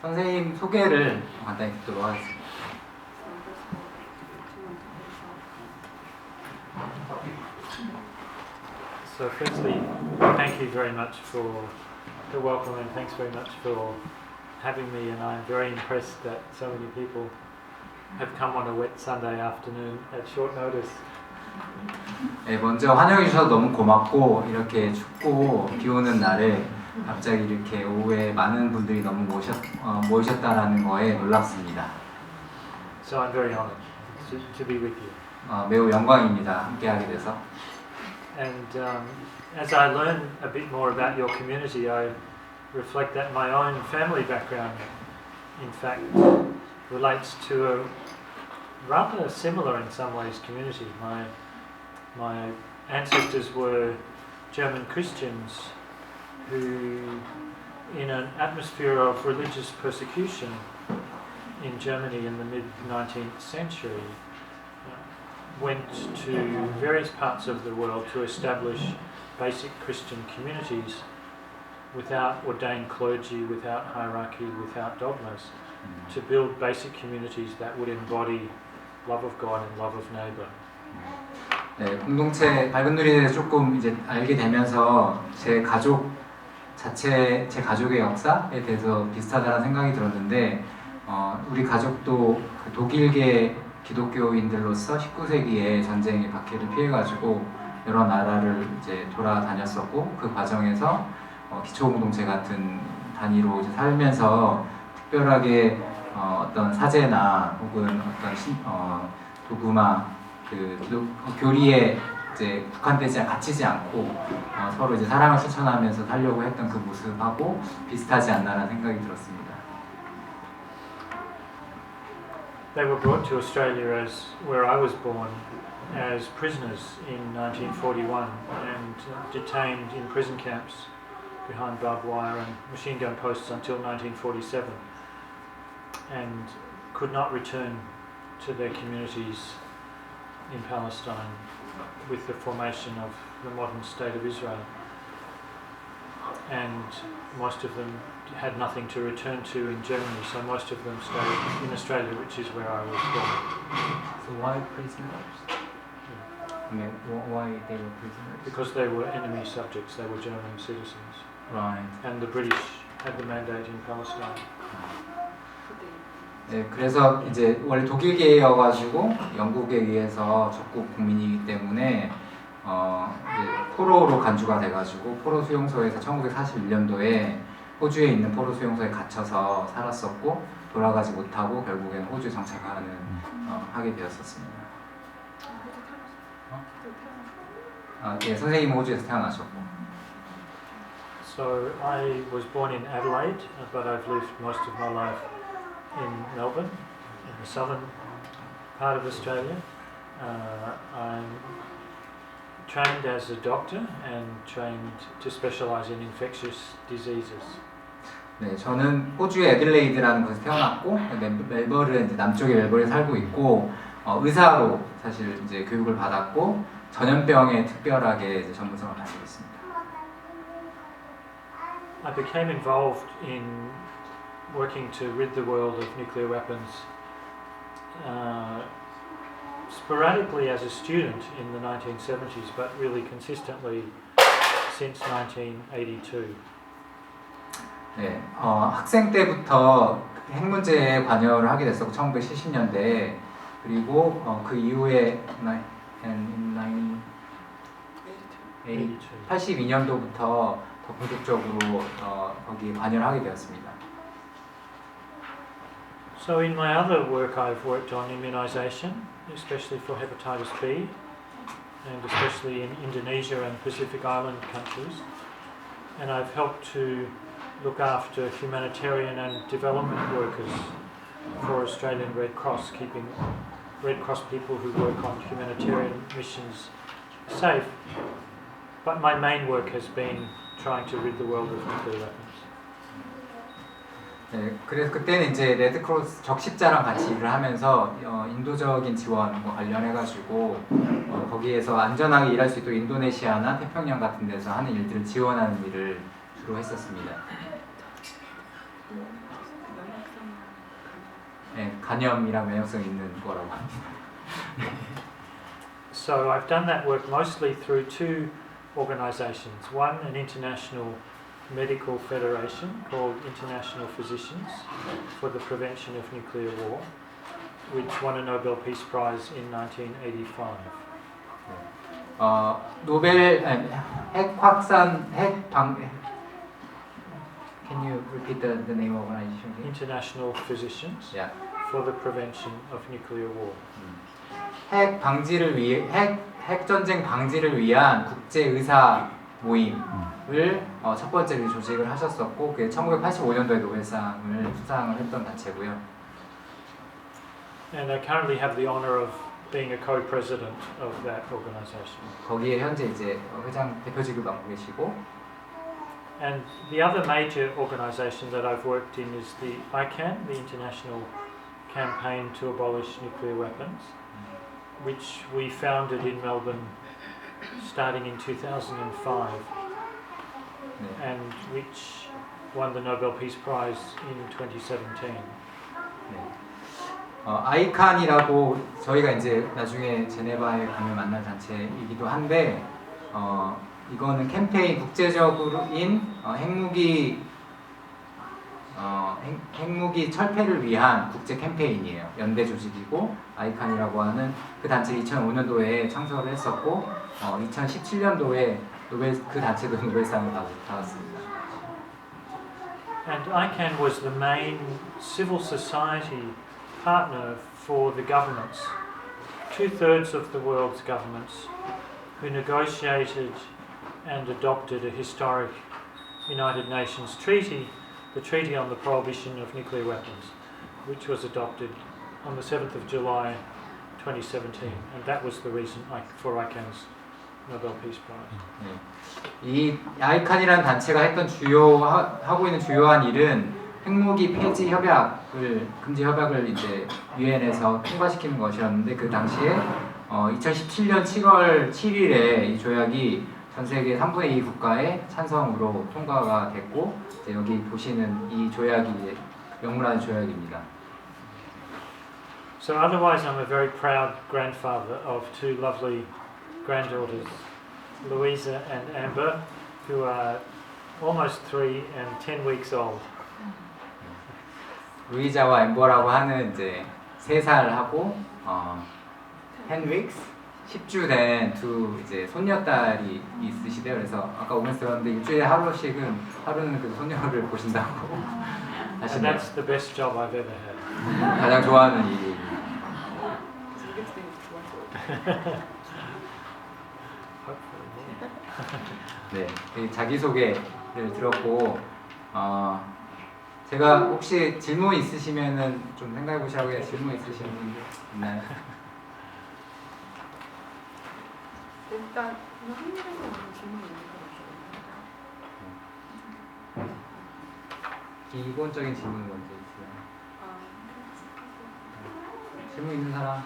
선생님 소개를 간단히 듣도록 하겠습니다. So firstly, thank you very much for the welcome and thanks very much for having me, and I'm very impressed that so many people have come on a wet Sunday afternoon at short notice. 네, 먼저 환영해 주셔서 너무 고맙고 이렇게 춥고 비 오는 날에 갑자기 이렇게 오후에 많은 분들이 너무 모이셨다라는 거에 놀랍습니다. So I'm very honoured to be with you. 매우 영광입니다. 함께하게 돼서. And as I learn a bit more about your community, I reflect that my own family background, in fact, relates to a rather similar in some ways community. My ancestors were German Christians who, in an atmosphere of religious persecution in Germany in the mid-19th century, went to various parts of the world to establish basic Christian communities without ordained clergy, without hierarchy, without dogmas, to build basic communities that would embody love of God and love of neighbor. 네, 공동체 밝은 누리에 대해서 조금 이제 알게 되면서 제 가족의 역사에 대해서 비슷하다는 생각이 들었는데, 우리 가족도 그 독일계 기독교인들로서 19세기에 전쟁의 박해를 피해가지고 여러 나라를 이제 돌아다녔었고, 그 과정에서 기초공동체 같은 단위로 이제 살면서 특별하게 어떤 사제나 혹은 어떤 도구마 교리에 이제 갇히지 않고 서로 이제 사랑을 실천하면서 살려고 했던 그 모습하고 비슷하지 않나라는 생각이 들었습니다. They were brought to Australia as where I was born as prisoners in 1941 and detained in prison camps behind barbed wire and machine gun posts until 1947, and could not return to their communities in Palestine with the formation of the modern state of Israel. And most of them had nothing to return to in Germany, so most of them stayed in Australia, which is where I was born. So why prisoners? Yeah. I mean, why they were prisoners? Because they were enemy subjects, they were German citizens. Right. And the British had the mandate in Palestine. 네, 그래서 이제 원래 독일계여가지고 영국에 의해서 적국 국민이기 때문에 이제 포로로 간주가 돼가지고 포로 수용소에서 1941년도에 호주에 있는 포로 수용소에 갇혀서 살았었고, 돌아가지 못하고 결국에는 호주에 하게 되었었습니다. 네, 선생님은 호주에서 태어나셨고. So I was born in Adelaide, but I've lived most of my life in Melbourne, in the southern part of Australia. I'm trained as a doctor and trained to specialise in infectious diseases. 네, 저는 호주의 애들레이드라는 곳에 태어났고, 멜버른 이제 남쪽의 멜버른에 살고 있고, 의사로 사실 이제 교육을 받았고 전염병에 특별하게 이제 전문성을 가지고 있습니다. I became involved in working to rid the world of nuclear weapons sporadically as a student in the 1970s, but really consistently since 1982. 네, 학생 때부터 핵 문제에 관여를 하게 됐었고 1970년대, 그리고 그 이후에 82년도부터 더 본격적으로 거기에 관여를 하게 되었습니다. So in my other work I've worked on immunisation, especially for hepatitis B, and especially in Indonesia and Pacific Island countries, and I've helped to look after humanitarian and development workers for Australian Red Cross, keeping Red Cross people who work on humanitarian missions safe. But my main work has been trying to rid the world of nuclear weapons. 네, 그래서 그때는 이제 레드크로스 적십자랑 같이 일을 하면서 인도적인 지원과 관련해가지고 거기에서 안전하게 일할 수 있도록 인도네시아나 태평양 같은 데서 하는 일들을 지원하는 일을 주로 했었습니다. 간염이랑 면역성 있는 거라고 합니다. So I've done that work mostly through two organisations. One, an international medical federation called International Physicians for the Prevention of Nuclear War, which won a Nobel Peace Prize in 1985. Can you repeat the name of organization? International Physicians Yeah. for the Prevention of Nuclear War. 핵 방지를 위해 핵 전쟁 방지를 위한 국제 의사 모임을 첫 번째로 조직을 하셨었고, 그게 1985년도에 노벨상을 수상을 했던 단체고요. And I currently have the honour of being a co-president of that organisation. 거기에 현재 이제 회장 대표직을 맡고 계시고, And the other major organisation that I've worked in is the Ican, the International Campaign to Abolish Nuclear Weapons, which we founded in Melbourne starting in 2005, and which won the Nobel Peace Prize in 2017. 아이칸이라고 저희가 이제 나중에 제네바에 가면 만날 단체이기도 한데, 이거는 캠페인 국제적으로인 핵무기 철폐를 위한 국제 캠페인이에요. 연대 조직이고, 아이칸이라고 하는 그 단체 2005년도에 창설을 했었고, 2017년도에 그 단체도 노벨상을 받았습니다. And ICAN was the main civil society partner for the governments, 2/3 of the world's governments, who negotiated and adopted a historic United Nations treaty, the Treaty on the Prohibition of Nuclear Weapons, which was adopted on the 7th of July 2017, and that was the reason for ICAN's Nobel Peace Prize. 이 아이칸이라는 단체가 했던 하고 있는 주요한 일은 핵무기 폐지 협약을 금지 협약을 이제 유엔에서 통과시키는 것이었는데, 그 당시에 2017년 7월 7일에 이 조약이 전 세계 3분의 2 국가의 찬성으로 통과가 됐고, 이제 여기 보시는 이 조약이 명문화된 조약입니다. So otherwise I'm a very proud grandfather of two lovely granddaughters, Louisa and Amber, who are almost 3 and 10 weeks old. 루이자와 엠버라고 하는 이제 3살하고 10 weeks 10주 된 두 이제 손녀딸이 있으시대요. 그래서 아까 오면서 들었는데 일주일에 하루는 그 손녀를 보신다고 And 하시네요. that's the best job I've ever had. 가장 좋아하는 일이. 네, 이 자기소개를 들었고, 제가 혹시 질문 있으시면은 좀 생각해 보시라고 질문 있으시는 분들 있나요? 일단 한국에서 질문 있는 거 없어요. 기본적인 질문 먼저 있어요. 질문 있는 사람?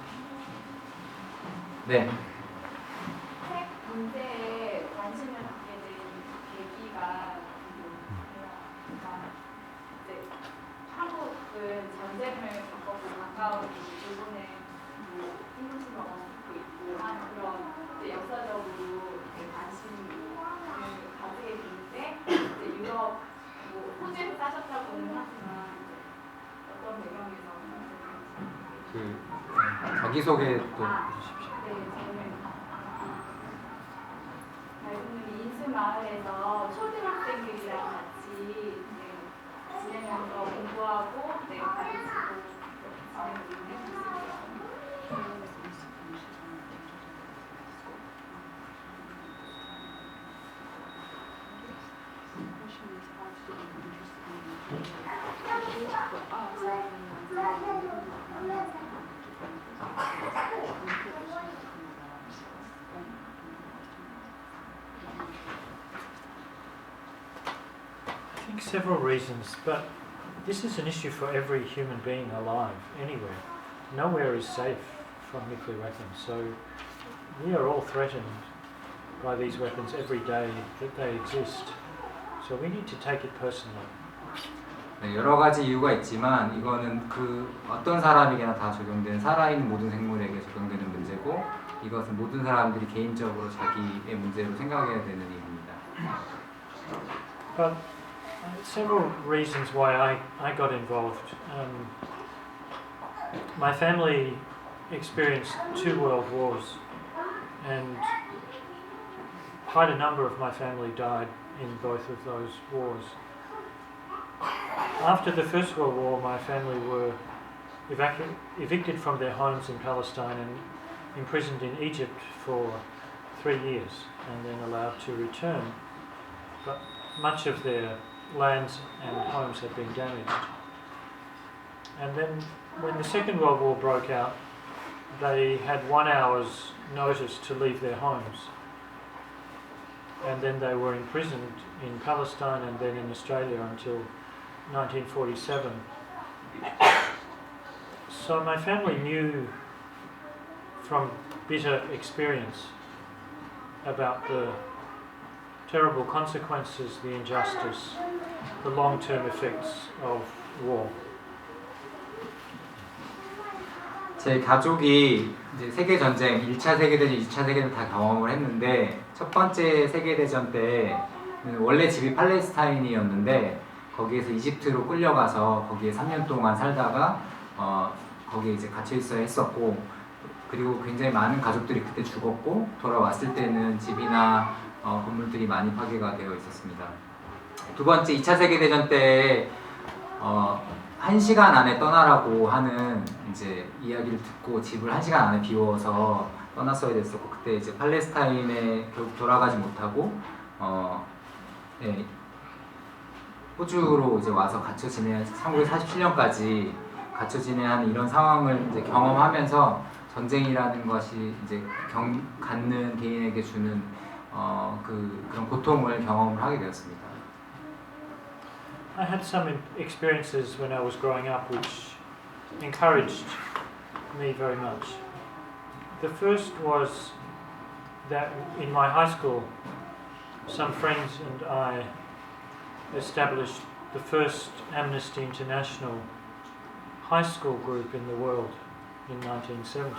네. 핵 문제에 관심을 갖게 된 계기가 이제 한국은 전쟁을 겪었고 가까운 일본에 힘을 얻고 있고 하는 그런 역사적으로 관심을 가지게 되는데, 이제 유럽 호주에서 사셨다고는 하지만 어떤 배경에서 자기소개 또 해주십시오. 네, 저는 고운울림 인수마을에서 초등학생들이랑 같이 지내면서 공부하고 가르치고 지내고 있는 교수입니다. I think several reasons, but this is an issue for every human being alive, anywhere. Nowhere is safe from nuclear weapons, so we are all threatened by these weapons every day that they exist. So we need to take it personally. 네, 여러 가지 이유가 있지만 이거는 그 어떤 사람에게나 다 적용되는 살아있는 모든 생물에게 적용되는 문제고 이것은 모든 사람들이 개인적으로 자기의 문제로 생각해야 되는 일입니다. But several reasons why I got involved. My family experienced 2 world wars, and quite a number of my family died in both of those wars. After the First World War, my family were evicted from their homes in Palestine and imprisoned in Egypt for 3 years, and then allowed to return. But much of their lands and homes had been damaged. And then when the Second World War broke out, they had 1 hour's notice to leave their homes. And then they were imprisoned in Palestine and then in Australia until 1947. So my family knew from bitter experience about the terrible consequences, the injustice, the long-term effects of war. 제 가족이 이제 세계 전쟁, 1차 세계대전, 2차 세계대전 다 경험을 했는데 첫 번째 세계대전 때 원래 집이 팔레스타인이었는데 거기에서 이집트로 끌려가서 거기에 3년 동안 살다가 거기에 이제 갇혀 있어야 했었고 그리고 굉장히 많은 가족들이 그때 죽었고 돌아왔을 때는 집이나 건물들이 많이 파괴가 되어 있었습니다. 두 번째 2차 세계대전 때 1시간 안에 떠나라고 하는 이제 이야기를 듣고 집을 1시간 안에 비워서 떠났어야 됐었고 그때 이제 팔레스타인에 결국 돌아가지 못하고 네, 호주로 이제 와서 갇혀 지내 1947년까지 갇혀 지내야 하는 이런 상황을 이제 경험하면서 전쟁이라는 것이 이제 갖는 개인에게 주는 그런 고통을 경험을 하게 되었습니다. I had some experiences when I was growing up which encouraged me very much. The first was that in my high school, some friends and I established the first Amnesty International high school group in the world in 1970.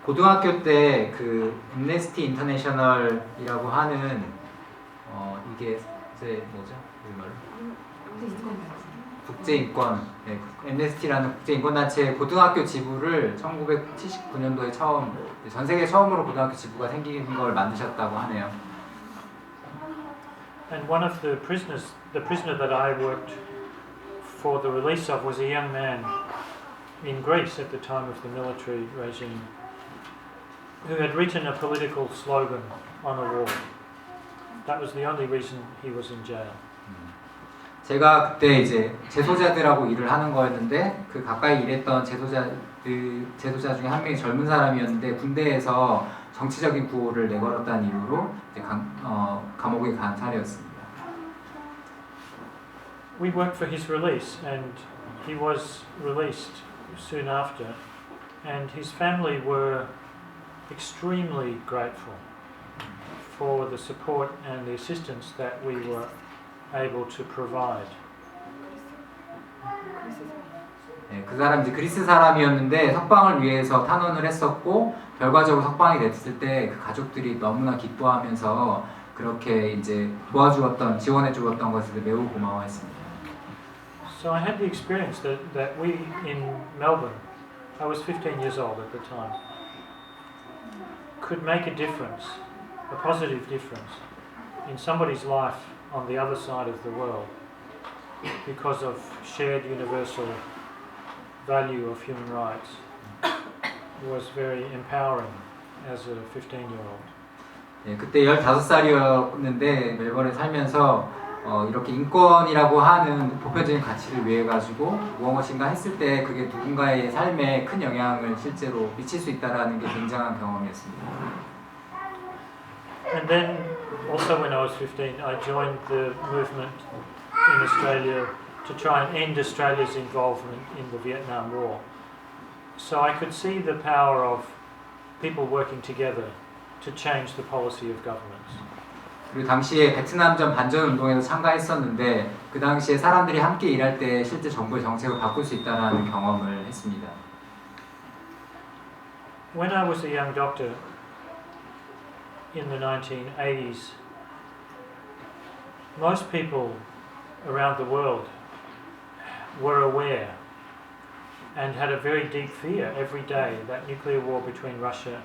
고등학교 때 그 앰네스티 인터내셔널이라고 하는 이게 이제 뭐죠? 우리말로? 국제인권, 네, 앰네스티라는 국제인권단체의 고등학교 지부를 1979년도에 전 세계 처음으로 고등학교 지부가 생긴 걸 만드셨다고 하네요. And one of the prisoner that I worked for the release of was a young man in Greece at the time of the military regime who had written a political slogan on a wall. That was the only reason he was in jail. 제가 그때 이제 재소자들하고 일을 하는 거였는데 그 가까이 일했던 재소자 중에 한 명이 젊은 사람이었는데 군대에서 정치적인 구호를 내걸었다는 이유로 이제 감옥에 간 사례였습니다. We worked for his release, and he was released soon after, and his family were extremely grateful for the support and the assistance that we were able to provide. 네, 그 사람 이제 그리스 사람이었는데 석방을 위해서 탄원을 했었고 결과적으로 석방이 됐을 때 그 가족들이 너무나 기뻐하면서 그렇게 이제 지원해 주었던 것을 매우 고마워했습니다. So I had the experience that we in Melbourne, I was 15 years old at the time, could make a difference, a positive difference in somebody's life on the other side of the world because of shared universal value of human rights. It was very empowering as a 15-year-old. 네, 그때 15살이었는데 멜번에 살면서 이렇게 인권이라고 하는 보편적인 가치를 위해 가지고 무엇인가 했을 때 그게 누군가의 삶에 큰 영향을 실제로 미칠 수 있다라는 게 굉장한 경험이었습니다. And then also when I was 15, I joined the movement in Australia to try and end Australia's involvement in the Vietnam War. So I could see the power of people working together to change the policy of governments. 그리고 당시에 베트남전 반전 운동에도 참가했었는데 그 당시에 사람들이 함께 일할 때 실제 정부의 정책을 바꿀 수 있다는 경험을 했습니다. When I was a young doctor in the 1980s, most people around the world were aware and had a very deep fear every day that nuclear war between Russia,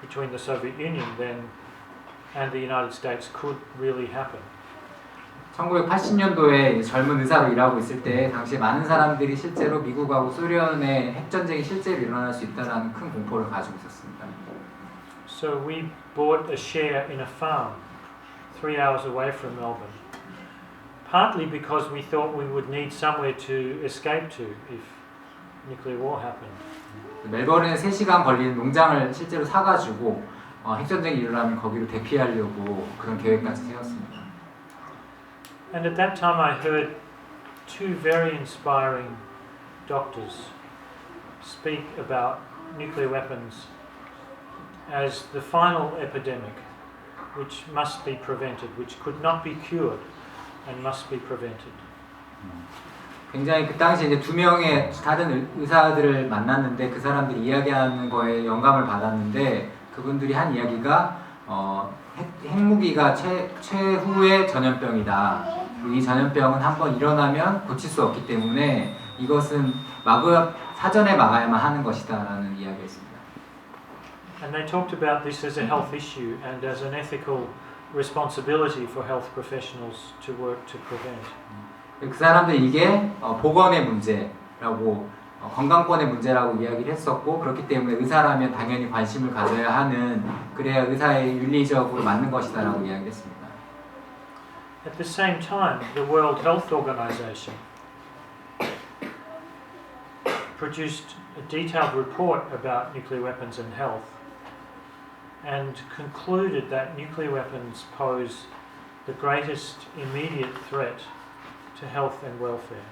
between the Soviet Union then, and the United States could really happen. 1980년도에 젊은 의사로 일하고 있을 때 당시에 많은 사람들이 실제로 미국하고 소련의 핵전쟁이 실제로 일어날 수 있다는 큰 공포를 가지고 있었습니다. So we bought a share in a farm 3 hours away from Melbourne, partly because we thought we would need somewhere to escape to if nuclear war happened. 멜버른에 3시간 걸리는 농장을 실제로 사가지고 핵전쟁이 일어나면 거기로 대피하려고 그런 계획까지 세웠습니다. And at that time I heard two very inspiring doctors speak about nuclear weapons as the final epidemic which must be prevented, which could not be cured and must be prevented. 굉장히 그 당시에 이제 2명의 다른 의사들을 만났는데 그 사람들이 이야기하는 거에 영감을 받았는데 그분들이 한 이야기가 핵무기가 최후의 전염병이다. 이 전염병은 한번 일어나면 고칠 수 없기 때문에 이것은 사전에 막아야만 하는 것이다라는 이야기였습니다. And they talked about this as a health issue and as an ethical responsibility for health professionals to work to prevent. 그 사람들이 이게 보건의 문제라고 건강권의 문제라고 이야기를 했었고 그렇기 때문에 의사라면 당연히 관심을 가져야 하는 그래야 의사의 윤리적으로 맞는 것이다라고 이야기를 했습니다. At the same time, the World Health Organization produced a detailed report about nuclear weapons and health and concluded that nuclear weapons pose the greatest immediate threat to health and welfare.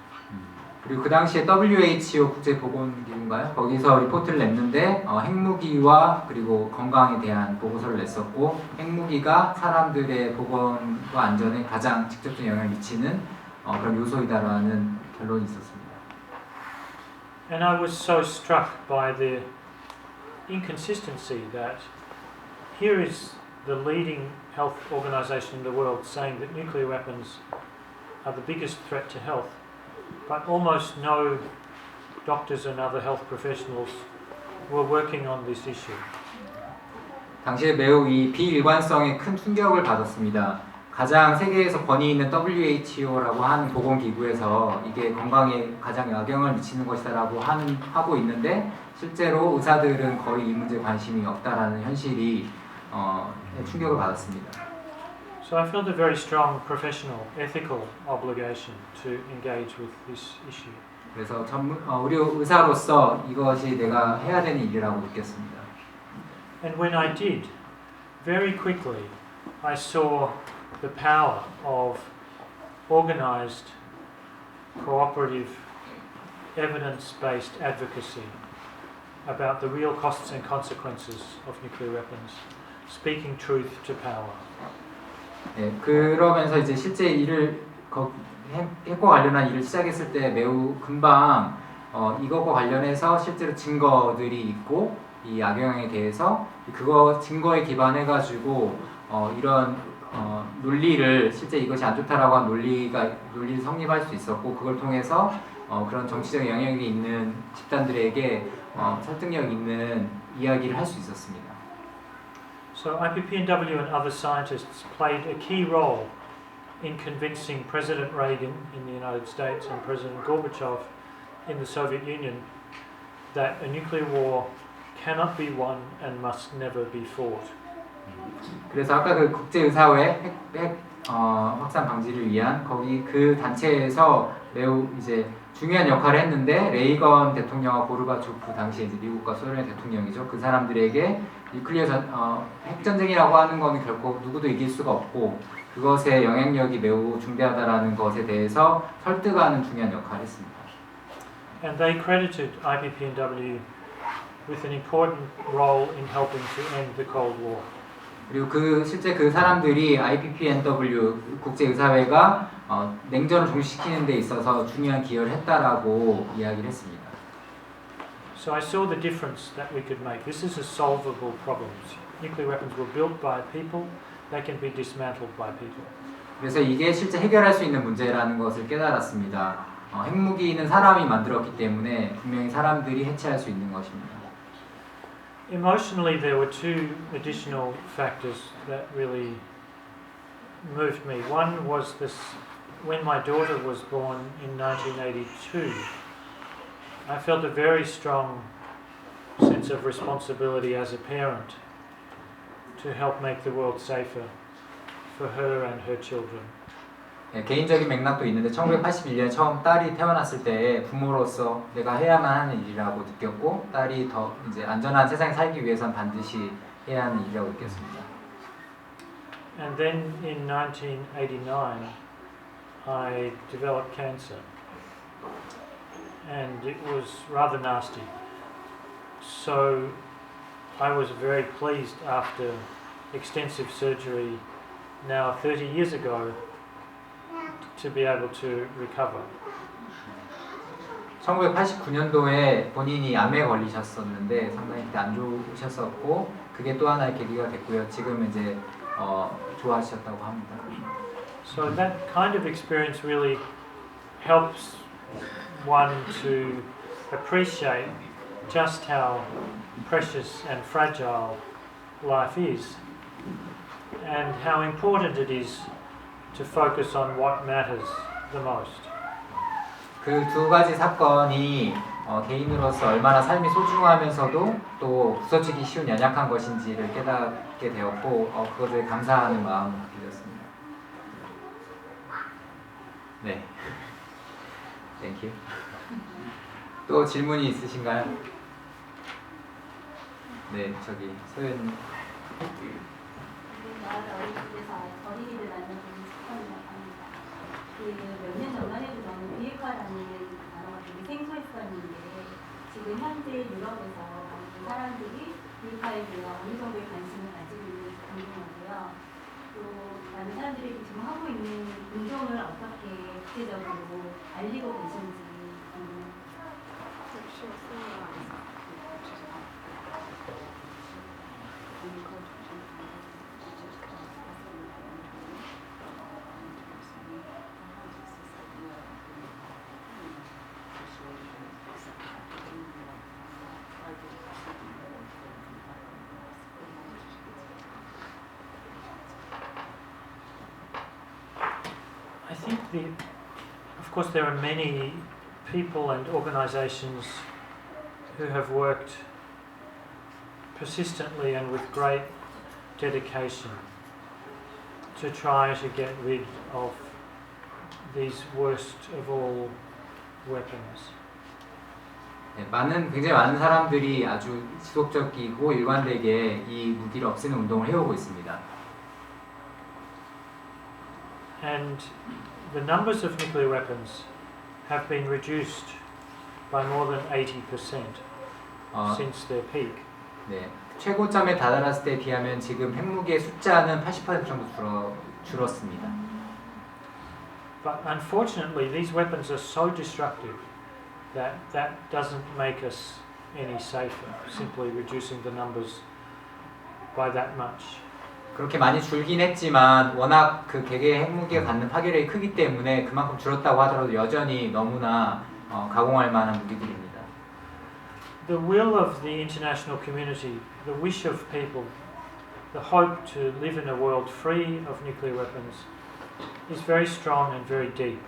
그리고 그 당시에 WHO 국제보건기구인가요? 거기서 리포트를 냈는데 핵무기와 그리고 건강에 대한 보고서를 냈었고 핵무기가 사람들의 보건과 안전에 가장 직접적인 영향을 미치는 그런 요소이다라는 결론이 있었습니다. And I was so struck by the inconsistency that here is the leading health organization in the world saying that nuclear weapons are the biggest threat to health, but almost no doctors and other health professionals were working on this issue. 당시에 매우 이 비일관성에 큰 충격을 받았습니다. 가장 세계에서 권위 있는 WHO라고 하는 보건기구에서 이게 건강에 가장 악영향을 미치는 것이다라고 하고 있는데 실제로 의사들은 거의 이 문제에 관심이 없다라는 현실이 충격을 받았습니다. So I felt a very strong professional, ethical obligation to engage with this issue. 그래서 우리 의사로서 이것이 내가 해야 되는 일이라고 느꼈습니다. And when I did, very quickly I saw the power of organized, cooperative, evidence-based advocacy about the real costs and consequences of nuclear weapons, speaking truth to power. 네, 그러면서 이제 실제 일을 핵과 관련한 일을 시작했을 때 매우 금방 이것과 관련해서 실제로 증거들이 있고 이 악영향에 대해서 그거 증거에 기반해 가지고 이런 논리를 실제 이것이 안 좋다라고 한 논리를 성립할 수 있었고 그걸 통해서 그런 정치적 영향력이 있는 집단들에게 설득력 있는 이야기를 할 수 있었습니다. So IPPNW and other scientists played a key role in convincing President Reagan in the United States and President Gorbachev in the Soviet Union that a nuclear war cannot be won and must never be fought. 그래서 아까 그 국제의사회 핵 확산 방지를 위한 거기 그 단체에서 매우 이제 중요한 역할을 했는데 레이건 대통령과 고르바초프 당시에 이제 미국과 소련의 대통령이죠. 그 사람들에게 뉴클리어 핵전쟁이라고 하는 거는 결코 누구도 이길 수가 없고 그것의 영향력이 매우 중대하다라는 것에 대해서 설득하는 중요한 역할을 했습니다. And they credited IPPNW with an important role in helping to end the Cold War. 그리고 실제 그 사람들이 IPPNW 국제의사회가 냉전을 종식시키는 데 있어서 중요한 기여를 했다라고 이야기를 했습니다. So I saw the difference that we could make. This is a solvable problem. Nuclear weapons were built by people. They can be dismantled by people. 그래서 이게 실제 해결할 수 있는 문제라는 것을 깨달았습니다. 핵무기는 사람이 만들었기 때문에 분명히 사람들이 해체할 수 있는 것입니다. Emotionally, there were two additional factors that really moved me. One was this: when my daughter was born in 1982, I felt a very strong sense of responsibility as a parent to help make the world safer for her and her children. 네, 개인적인 맥락도 있는데 1981년에 처음 딸이 태어났을 때 부모로서 내가 해야만 하는 일이라고 느꼈고 딸이 더 이제 안전한 세상에 살기 위해선 반드시 해야 하는 일이라고 느꼈습니다. And then in 1989, I developed cancer, and it was rather nasty. So I was very pleased after extensive surgery now 30 years ago to be able to recover. 1989년도에 본인이 암에 걸리셨었는데 상당히 그때 안 좋으셨었고 그게 또 하나의 계기가 됐고요. 지금 이제 좋아하셨다고 합니다. So that kind of experience really helps one to appreciate just how precious and fragile life is and how important it is to focus on what matters the most. 그 두 가지 사건이 개인으로서 얼마나 삶이 소중하면서도 또 부서지기 쉬운 연약한 것인지를 깨닫게 되었고 그것에 감사하는 마음을 갖게 되었습니다. 네, 땡큐. 또 질문이 있으신가요? 네, 저기 소연님. 어린이들 만나는 시간이라고 합니다. 몇 년 전만 해도 저는 비핵화라는 단어가 되게 생소했었는데 지금 현재 유럽에서 많은 사람들이 비핵화에 대한 어느 정도의 관심을 가지고 있는지 궁금하고요. 또 많은 사람들이 지금 하고 있는 운동을 어떻게 구체적으로 알리고 계신지 궁금합니다. I think of course there are many people and organisations who have worked persistently and with great dedication to try to get rid of these worst of all weapons. 네, 굉장히 많은 사람들이 아주 지속적이고 일관되게 이 무기를 없애는 운동을 해오고 있습니다. And the numbers of nuclear weapons have been reduced by more than 80% since their peak. 네, 최고점에 다다랐을 때에 비하면 지금 핵무기의 숫자는 80% 정도 줄었습니다. But unfortunately, these weapons are so destructive that doesn't make us any safer, simply reducing the numbers by that much. 그렇게 많이 줄긴 했지만 워낙 그 개개의 핵무기가 갖는 파괴력이 크기 때문에 그만큼 줄었다고 하더라도 여전히 너무나 가공할 만한 무기들입니다. The will of the international community, the wish of people, the hope to live in a world free of nuclear weapons is very strong and very deep.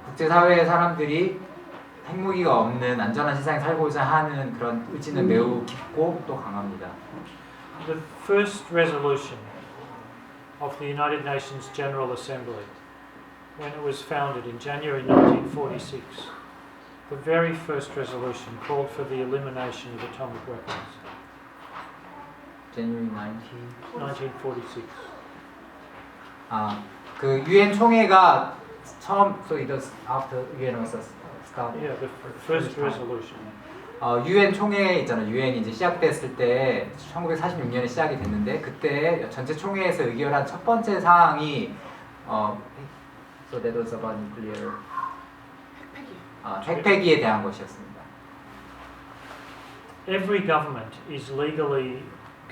국제사회의 사람들이 핵무기가 없는 안전한 세상에 살고자 하는 그런 의지는 매우 깊고 또 강합니다. The first resolution of the United Nations General Assembly, when it was founded in January 1946, the very first resolution called for the elimination of atomic weapons. January 1946. 그 유엔 총회가 처음, so it was after UN was started. Yeah, the first resolution. 유엔 총회 있잖아요. 유엔이 이제 시작됐을 때 1946년에 시작이 됐는데 그때 전체 총회에서 의결한 첫 번째 사항이 so that was about nuclear 핵폐기에 대한 것이었습니다. Every government is legally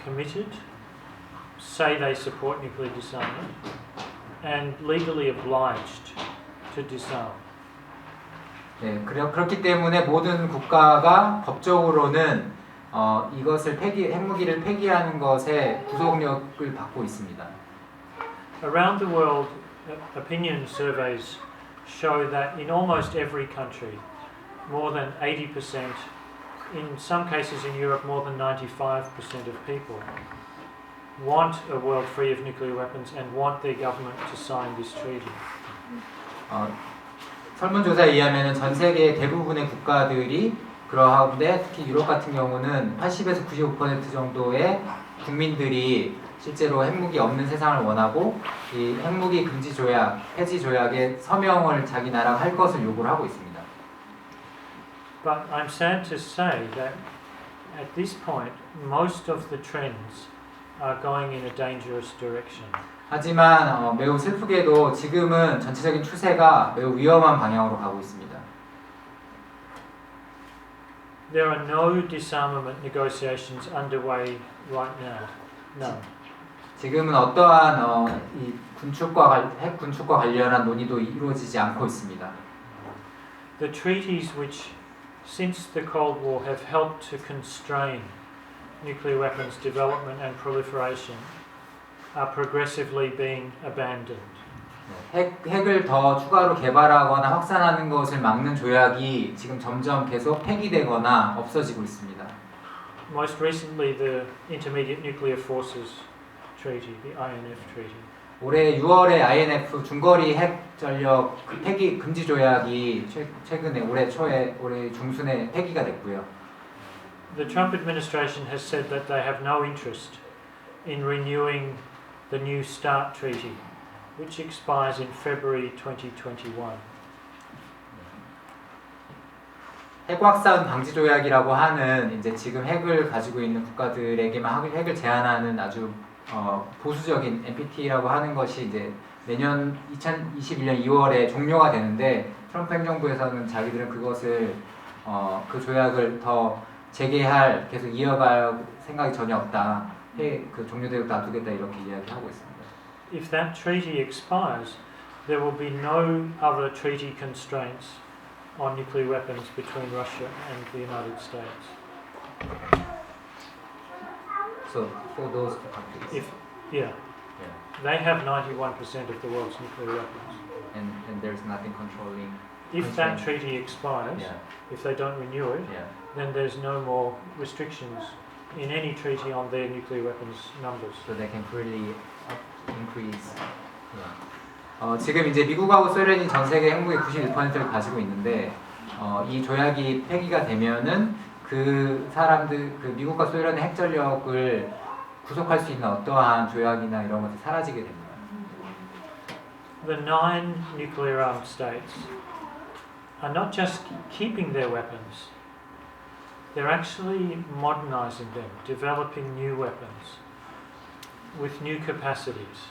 committed, say they support nuclear disarmament, and legally obliged to disarm. 네, 그렇기 때문에 모든 국가가 법적으로는 이것을 핵무기를 폐기하는 것에 구속력을 받고 있습니다. Around the world, opinion surveys show that in almost every country, more than 80%, in some cases in Europe, more than 95% of people want a world free of nuclear weapons and want their government to sign this treaty. 설문조사에 의하면 전 세계 대부분의 국가들이 그러한데 특히 유럽 같은 경우는 80에서 95% 정도의 국민들이 실제로 핵무기 없는 세상을 원하고 이 핵무기 금지 조약, 폐지 조약에 서명을 자기 나라가 할 것을 요구를 하고 있습니다. But I'm sad to say that at this point, most of the trends are going in a dangerous direction. 하지만 매우 슬프게도 지금은 전체적인 추세가 매우 위험한 방향으로 가고 있습니다. There are no disarmament negotiations underway right now. None. 지금은 어떠한 이 핵 군축과 관련한 논의도 이루어지지 않고 있습니다. The treaties which, since the Cold War, have helped to constrain nuclear weapons development and proliferation are progressively being abandoned. 핵을 더 추가로 개발하거나 확산하는 것을 막는 조약이 지금 점점 계속 폐기되거나 없어지고 있습니다. Most recently, the Intermediate Nuclear Forces Treaty, the INF Treaty. 올해 6월에 INF 중거리 핵 전력 폐기 금지 조약이 최근에 올해 중순에 폐기가 됐고요. The Trump administration has said that they have no interest in renewing the New START Treaty, which expires in February 2021. 핵 확산 방지 조약이라고 하는 이제 지금 핵을 가지고 있는 국가들에게만 핵을 제한하는 아주 보수적인 NPT라고 하는 것이 이제 내년 2021년 2월에 종료가 되는데 트럼프 행정부에서는 자기들은 그것을 그 조약을 더 재개할 계속 이어갈 생각이 전혀 없다. 그 종료되고 놔두겠다 이렇게 이야기하고 있습니다. If that treaty expires, there will be no other treaty constraints on nuclear weapons between Russia and the United States. So for those two countries. They have 91% of the world's nuclear weapons. And there's nothing controlling. If that treaty expires, Yeah. if they don't renew it, Yeah. then there's no more restrictions in any treaty on their nuclear weapons numbers. So they can freely increase. 지금 이제 미국하고 소련이 전 세계 핵무기 91%를 가지고 있는데 이 조약이 폐기가 되면은 그 미국과 소련의 핵 전력을 구속할 수 있는 어떠한 조약이나 이런 것들이 사라지게 됩니다. The 9 nuclear-armed states are not just keeping their weapons, they're actually modernizing them, developing new weapons with new capacities,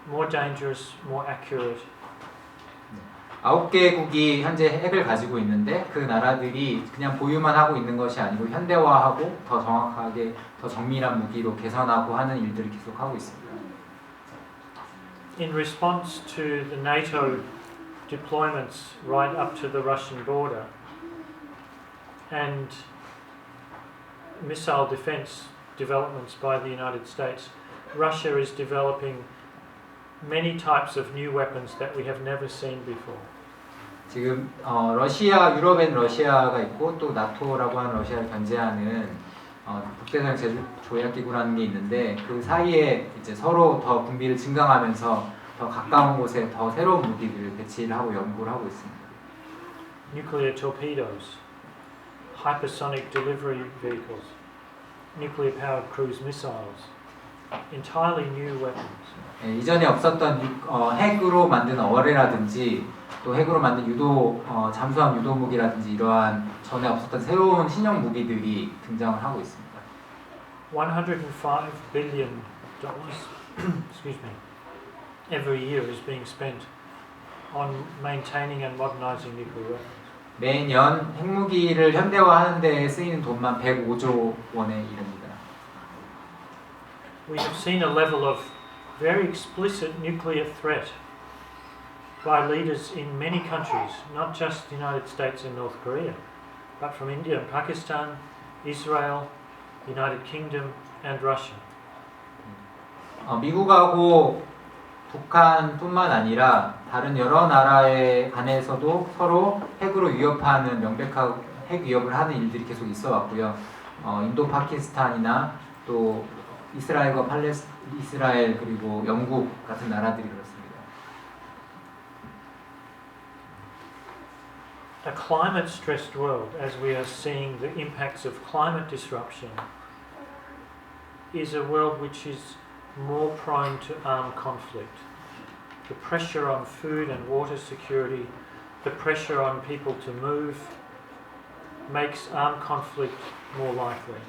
more dangerous, more accurate. 9개국이 현재 핵을 가지고 있는데 그 나라들이 그냥 보유만 하고 있는 것이 아니고 현대화하고 더 정확하게 더 정밀한 무기로 개선하고 하는 일들을 계속하고 있습니다. In response to the NATO deployments right up to the Russian border and missile defense developments by the United States, Russia is developing many types of new weapons that we have never seen before. 지금 유럽엔 러시아가 있고 또 나토라고 하는 러시아를 견제하는 국제적 조약기구라는 게 있는데 그 사이에 이제 서로 더 군비를 증강하면서 더 가까운 곳에 더 새로운 무기들을 배치를 하고 연구를 하고 있습니다. Nuclear torpedoes, hypersonic delivery vehicles, nuclear-powered cruise missiles, entirely new weapons. 이전에 없었던 핵으로 만든 어뢰라든지 또 핵으로 만든 잠수함 유도 무기라든지 이러한 전에 없었던 새로운 신형 무기들이 등장을 하고 있습니다. $105 billion excuse me, every year is being spent on maintaining and modernizing nuclear weapons. 매년 핵무기를 현대화하는 데 쓰이는 돈만 105조 원에 이릅니다. We have seen a level of very explicit nuclear threat by leaders in many countries, not just the United States and North Korea, but from India and Pakistan, Israel, United Kingdom and Russia. 미국하고 북한뿐만 아니라 다른 여러 나라에 관해서도 서로 핵으로 위협하는 명백한 핵 위협을 하는 일들이 계속 있어 왔고요. 인도, 파키스탄이나 또 이스라엘과 이스라엘 그리고 영국 같은 나라들이 그렇습니다. A climate-stressed world, as we are seeing the impacts of climate disruption, is a world which is more prone to armed conflict. The pressure on food and water security, the pressure on people to move, makes armed conflict more likely.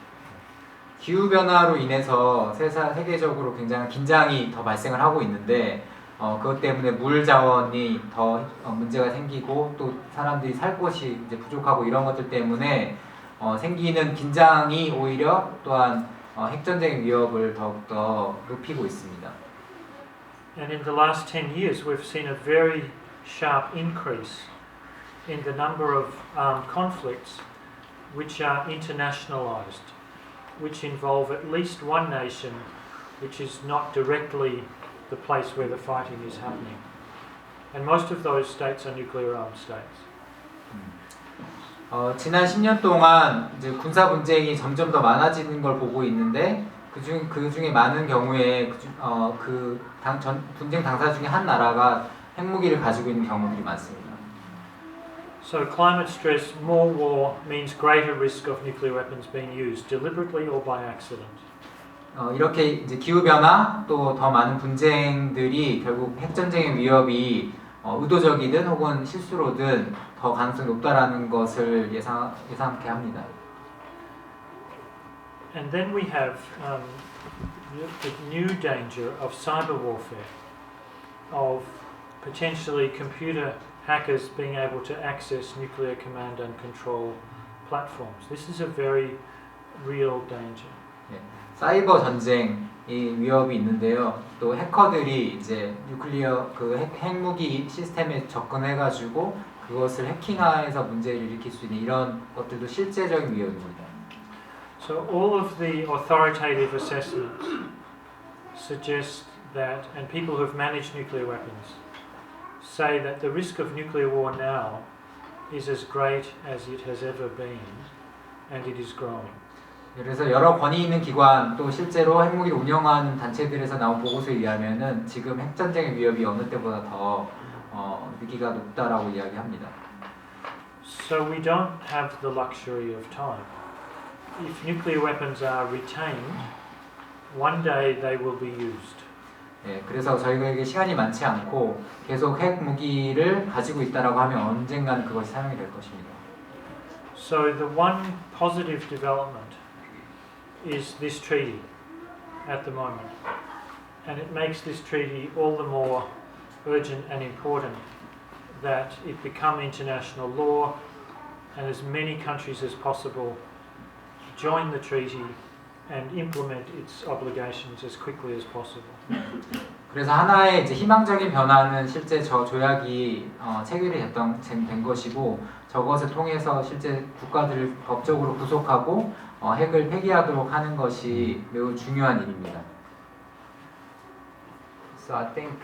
기후변화로 인해서 세계적으로 굉장히 긴장이 더 발생을 하고 있는데 그것 때문에 물 자원이 더 문제가 생기고 또 사람들이 살 곳이 이제 부족하고 이런 것들 때문에 생기는 긴장이 오히려 또한 핵전쟁의 위협을 더욱더 높이고 있습니다. And in the last 10 years we've seen a very sharp increase in the number of armed conflicts which are internationalized, which involve at least one nation which is not directly the place where the fighting is happening. And most of those states are nuclear armed states. 지난 10년 동안 이제 군사 분쟁이 점점 더 많아지는 걸 보고 있는데 그 중에 많은 경우에 분쟁 당사 중에 한 나라가 핵무기를 가지고 있는 경우들이 많습니다. So climate stress, more war means greater risk of nuclear weapons being used deliberately or by accident. 이렇게 이제 기후 변화 또 더 많은 분쟁들이 결국 핵전쟁의 위협이 의도적이든 혹은 실수로든 더 가능성이 높다라는 것을 예상케 합니다. And then we have the new danger of cyber warfare, of potentially computer hackers being able to access nuclear command and control platforms. This is a very real danger. 사이버 전쟁의 위협이 있는데요. 또 해커들이 이제 뉴클리어 핵무기 시스템에 접근해가지고 그것을 해킹해서 문제를 일으킬 수 있는 이런 것들도 실제적인 위협입니다. So all of the authoritative assessments suggest that, and people who have managed nuclear weapons say that the risk of nuclear war now is as great as it has ever been, and it is growing. 그래서 여러 권위 있는 기관 또 실제로 핵무기를 운영하는 단체들에서 나온 보고서에 의하면은 지금 핵전쟁의 위협이 어느 때보다 더 위기가 높다라고 이야기합니다. So we don't have the luxury of time. If nuclear weapons are retained, one day they will be used. 그래서 저희에게 시간이 많지 않고 계속 핵무기를 가지고 있다라고 하면 언젠가는 그것이 사용이 될 것입니다. So the one positive development is this treaty at the moment, and it makes this treaty all the more urgent and important that it become international law and as many countries as possible join the treaty and implement its obligations as quickly as possible. 그래서 하나의 이제 희망적인 변화는 실제 저 조약이 체결이 된 것이고 저것을 통해서 실제 국가들을 법적으로 구속하고 핵을 폐기하도록 하는 것이 매우 중요한 일입니다. So I think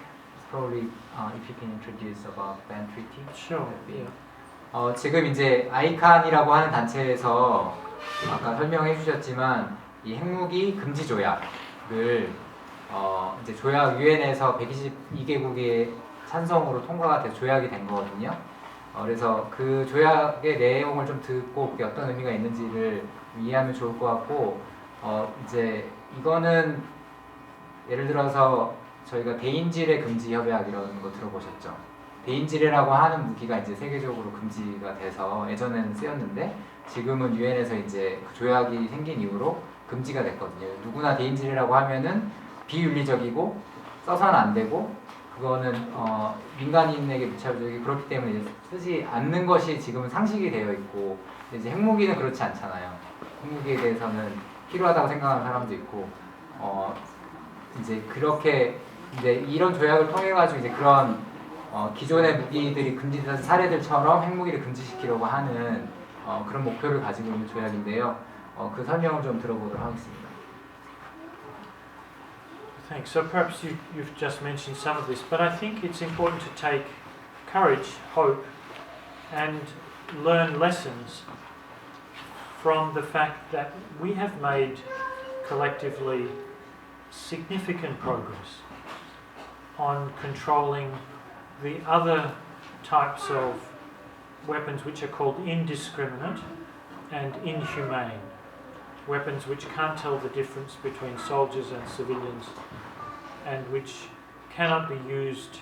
probably if you can introduce about ban treaty. Sure. Yeah. 지금 이제 아이칸이라고 하는 단체에서 아까 설명해 주셨지만 이 핵무기 금지 조약을 이제 조약 유엔에서 122개국의 찬성으로 통과가 돼 조약이 된 거거든요. 그래서 그 조약의 내용을 좀 듣고 그게 어떤 의미가 있는지를 이해하면 좋을 것 같고 이제 이거는 예를 들어서 저희가 대인질의 금지 협약 이런 거 들어보셨죠? 대인지뢰라고 하는 무기가 이제 세계적으로 금지가 돼서 예전에는 쓰였는데 지금은 유엔에서 이제 그 조약이 생긴 이후로 금지가 됐거든요. 누구나 대인지뢰라고 하면은 비윤리적이고 써서는 안 되고 그거는 민간인에게 무차별적이고 그렇기 때문에 이제 쓰지 않는 것이 지금은 상식이 되어 있고 이제 핵무기는 그렇지 않잖아요. 핵무기에 대해서는 필요하다고 생각하는 사람도 있고 이제 그렇게 이제 이런 조약을 통해 가지고 이제 그런 기존의 무기들이 금지된 사례들처럼 핵무기를 금지시키려고 하는 그런 목표를 가지고 있는 조약인데요. 그 설명을 좀 들어보도록 하겠습니다. Thanks. So perhaps you've just mentioned some of this, but I think it's important to take courage, hope, and learn lessons from the fact that we have made collectively significant progress on controlling the other types of weapons which are called indiscriminate and inhumane. Weapons which can't tell the difference between soldiers and civilians and which cannot be used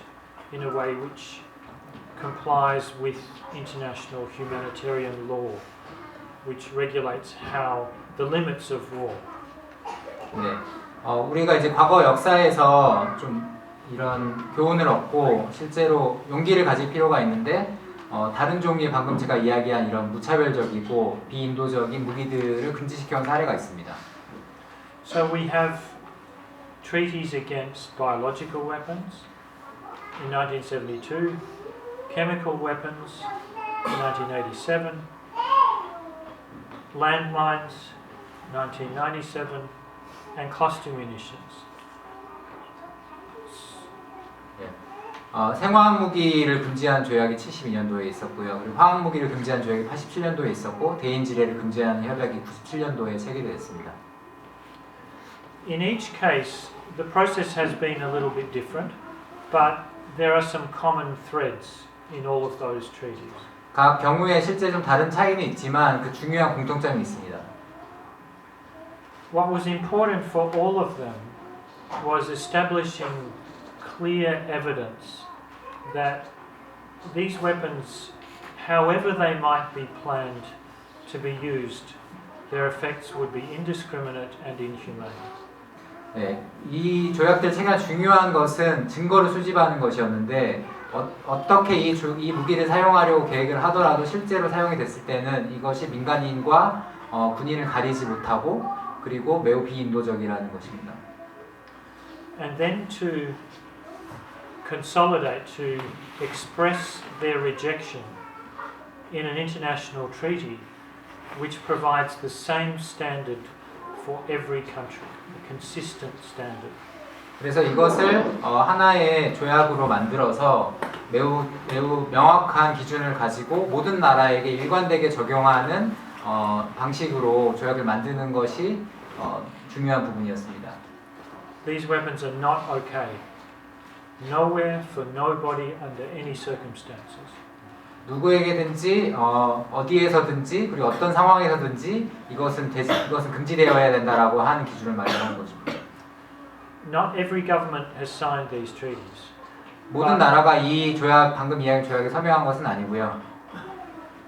in a way which complies with international humanitarian law, which regulates how the limits of war. 네, 우리가 이제 과거 역사에서 좀 이런 교훈을 얻고 실제로 용기를 가질 필요가 있는데 다른 종류의 방금 제가 이야기한 이런 무차별적이고 비인도적인 무기들을 금지시켜온 사례가 있습니다. So we have treaties against biological weapons in 1972, chemical weapons in 1987, landmines 1997, and cluster munitions. 생화학 무기를 금지한 조약이 72년도에 있었고요. 그리고 화학 무기를 금지한 조약이 87년도에 있었고 대인지뢰를 금지하는 협약이 97년도에 체결됐습니다. In each case, the process has been a little bit different, but there are some common threads in all of those treaties. 각 경우에 실제 좀 다른 차이는 있지만 그 중요한 공통점이 있습니다. What was important for all of them was establishing clear evidence that these weapons, however they might be planned to be used, their effects would be indiscriminate and inhumane. 네, 이 조약들 체결 중요한 것은 증거를 수집하는 것이었는데 어떻게 이 무기를 사용하려고 계획을 하더라도 실제로 사용이 됐을 때는 이것이 민간인과 군인을 가리지 못하고 그리고 매우 비인도적이라는 것입니다. And then to consolidate, to express their rejection in an international treaty which provides the same standard for every country, a consistent standard. 그래서 이것을 하나의 조약으로 만들어서 매우 명확한 기준을 가지고 모든 나라에게 일관되게 적용하는 방식으로 조약을 만드는 것이 중요한 부분이었습니다. These weapons are not okay. Nowhere for nobody under any circumstances. 누구에게든지 어디에서든지 그리고 어떤 상황에서든지 이것은 금지되어야 된다라고 하는 기준을 마련한 것입니다. Not every government has signed these treaties. 모든 나라가 이 조약 방금 이야기한 조약에 서명한 것은 아니고요.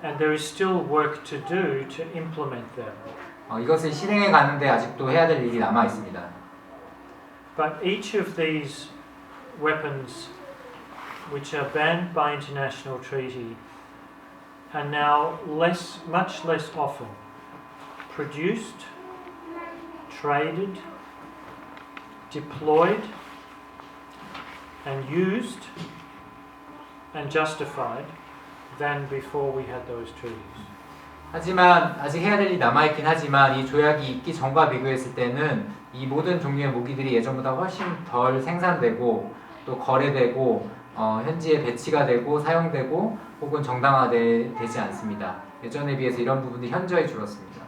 And there is still work to do to implement them. 이것을 실행해 가는데 아직도 해야 될 일이 남아 있습니다. But each of these weapons which are banned by international treaty are now much less often produced, traded, deployed and used and justified than before we had those treaties. 하지만 아직 해야 될 일이 남아있긴 하지만 이 조약이 있기 전과 비교했을 때는 이 모든 종류의 무기들이 예전보다 훨씬 덜 생산되고 또 거래되고 현지에 배치가 되고 사용되고 혹은 정당화되지 않습니다. 예전에 비해서 이런 부분들이 현저히 줄었습니다.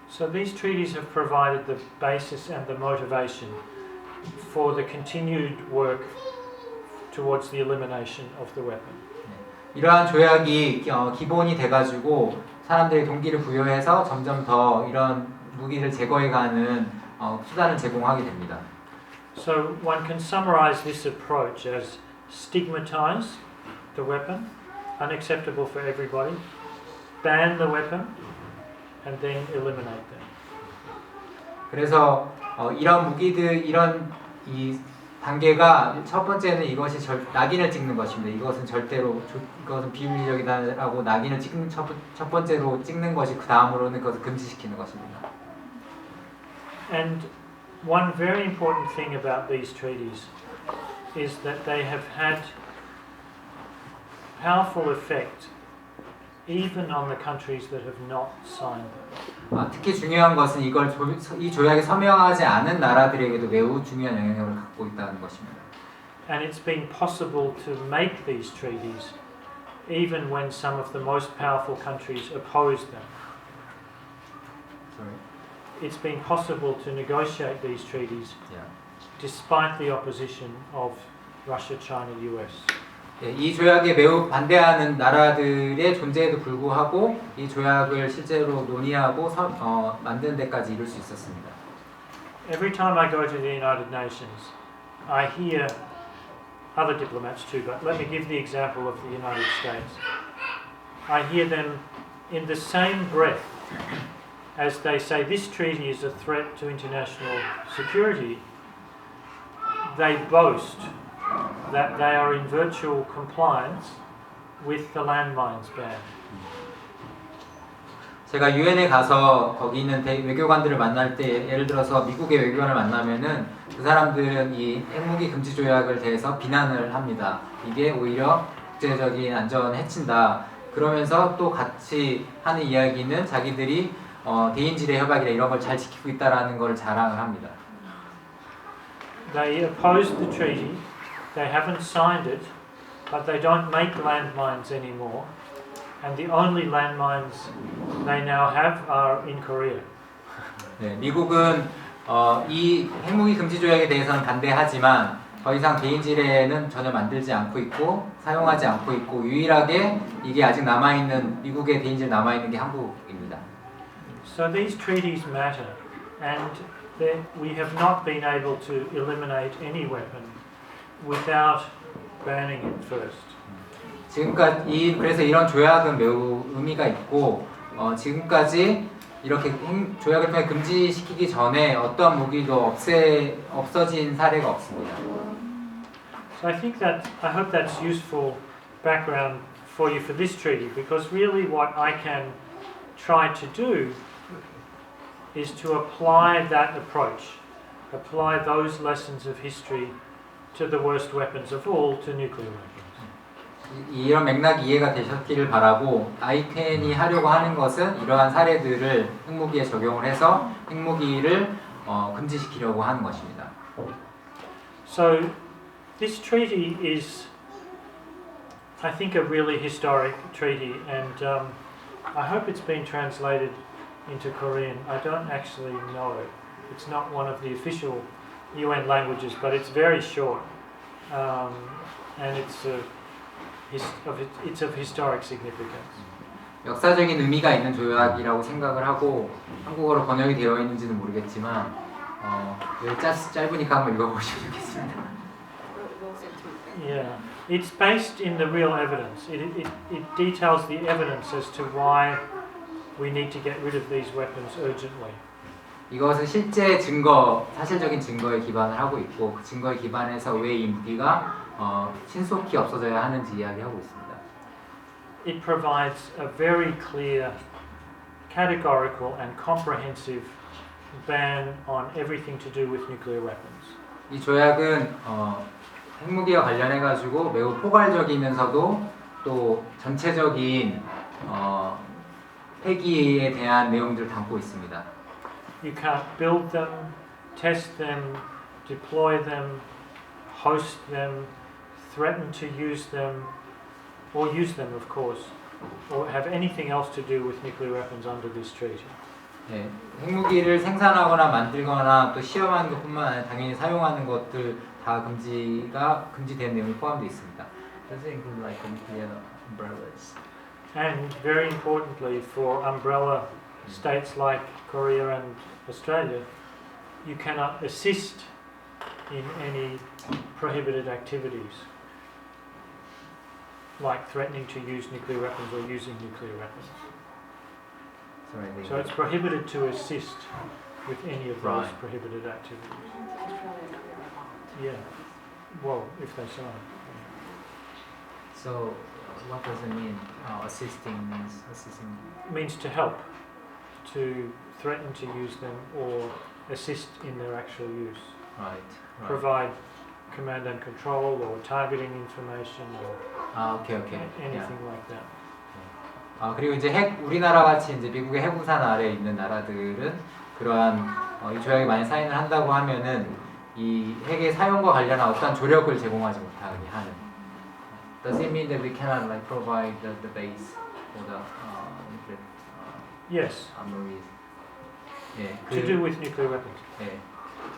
So these treaties have provided the basis and the motivation for the continued work towards the elimination of the weapon. 이러한 조약이 기본이 돼가지고 사람들의 동기를 부여해서 점점 더 이런 무기를 제거해가는 수단을 제공하게 됩니다. So one can summarize this approach as stigmatize, the weapon, unacceptable for everybody, ban the weapon, and then eliminate them. 그래서 이런 무기들 이런 이 단계가 첫 번째는 이것이 낙인을 찍는 것입니다. 이것은 절대로 이것은 비윤리적이다라고 낙인을 찍는 첫 번째로 찍는 것이 그 다음으로는 그것을 금지시키는 것입니다. And one very important thing about these treaties is that they have had powerful effect even on the countries that have not signed them. 특히 중요한 것은 이 조약에 서명하지 않은 나라들에게도 매우 중요한 영향력을 갖고 있다는 것입니다. And it's been possible to make these treaties even when some of the most powerful countries opposed them. Sorry. It's been possible to negotiate these treaties despite the opposition of Russia, China, US. 이 조약에 매우 반대하는 나라들의 존재에도 불구하고 이 조약을 실제로 논의하고 만드는 데까지 이룰 수 있었습니다. Every time I go to the United Nations, I hear other diplomats too, but let me give the example of the United States. I hear them in the same breath as they say this treaty is a threat to international security, they boast that they are in virtual compliance with the landmines ban. 제가 유엔에 가서 거기 있는 외교관들을 만날 때 예를 들어서 미국의 외교관을 만나면은 그 사람들은 이 핵무기 금지 조약을 대해서 비난을 합니다. 이게 오히려 국제적인 안전을 해친다. 그러면서 또 같이 하는 이야기는 자기들이 대인지대 협약이나 이런 걸 잘 지키고 있다라는 걸 자랑을 합니다. They opposed the treaty. They haven't signed it, but they don't make landmines anymore. And the only landmines they now have are in Korea. 네, 미국은 이 핵무기 금지 조약에 대해서는 반대하지만 더 이상 대인지뢰는 전혀 만들지 않고 있고 사용하지 않고 있고 유일하게 이게 아직 남아 있는 미국의 대인지뢰 남아 있는 게 한국입니다. So these treaties matter, and we have not been able to eliminate any weapon without banning it first. 지금까지 그래서 이런 조약은 매우 의미가 있고 지금까지 이렇게 조약을 통해 금지시키기 전에 어떤 무기도 없어진 사례가 없습니다. So I hope that's useful background for you for this treaty, because really what Ican tried to do is to apply that approach, apply those lessons of history to the worst weapons of all, to nuclear weapons. 이런 맥락이 이해가 되셨기를 바라고 아이캔이 하려고 하는 것은 이러한 사례들을 핵무기에 적용을 해서 핵무기를 금지시키려고 하는 것입니다. So this treaty is, I think, a really historic treaty, and I hope it's been translated into Korean. I don't actually know it. It's not one of the official UN languages, but it's very short, and it's of historic significance. 역사적인 의미가 있는 조약이라고 생각을 하고 한국어로 번역이 되어 있는지는 모르겠지만 짧으니까 한번 읽어보시면 좋겠습니다. Yeah, it's based in the real evidence. It details the evidence as to why we need to get rid of these weapons urgently. 이것은 실제 증거, 사실적인 증거에 기반을 하고 있고 그 증거에 기반해서 왜 이 무기가 신속히 없어져야 하는지 이야기하고 있습니다. It provides a very clear, categorical and comprehensive ban on everything to do with nuclear weapons. 이 조약은 핵무기와 관련해 가지고 매우 포괄적이면서도 또 전체적인 폐기에 대한 내용들을 담고 있습니다. You can't build them, test them, deploy them, host them, threaten to use them, or use them, of course, or have anything else to do with nuclear weapons under this treaty. 네, 핵무기를 생산하거나 만들거나 또 시험하는 것뿐만 아니라 당연히 사용하는 것들 다 금지된 내용이 포함되어 있습니다. Does it include like nuclear umbrellas? And very importantly, for umbrella states like Korea and Australia, you cannot assist in any prohibited activities. like threatening to use nuclear weapons or using nuclear weapons. Sorry, So it's prohibited to assist with any of those Right. prohibited activities. Australia nuclear armed. Yeah. Well, if they sign. So what does it mean? Assisting means assisting. Means to help, to threaten to use them or assist in their actual use. Right. Right. Provide command and control or targeting information or 오케이. anything like that. 그리고 이제 우리나라 같이 이제 미국의 해구산 아래에 있는 나라들은 그러한 이 조약에 만약 사인을 한다고 하면은 이 핵의 사용과 관련한 어떤 조력을 제공하지 못하게 하는. Does it mean that we cannot like provide the base for the nuclear Yes, armories? 예, to do with nuclear weapons. 예,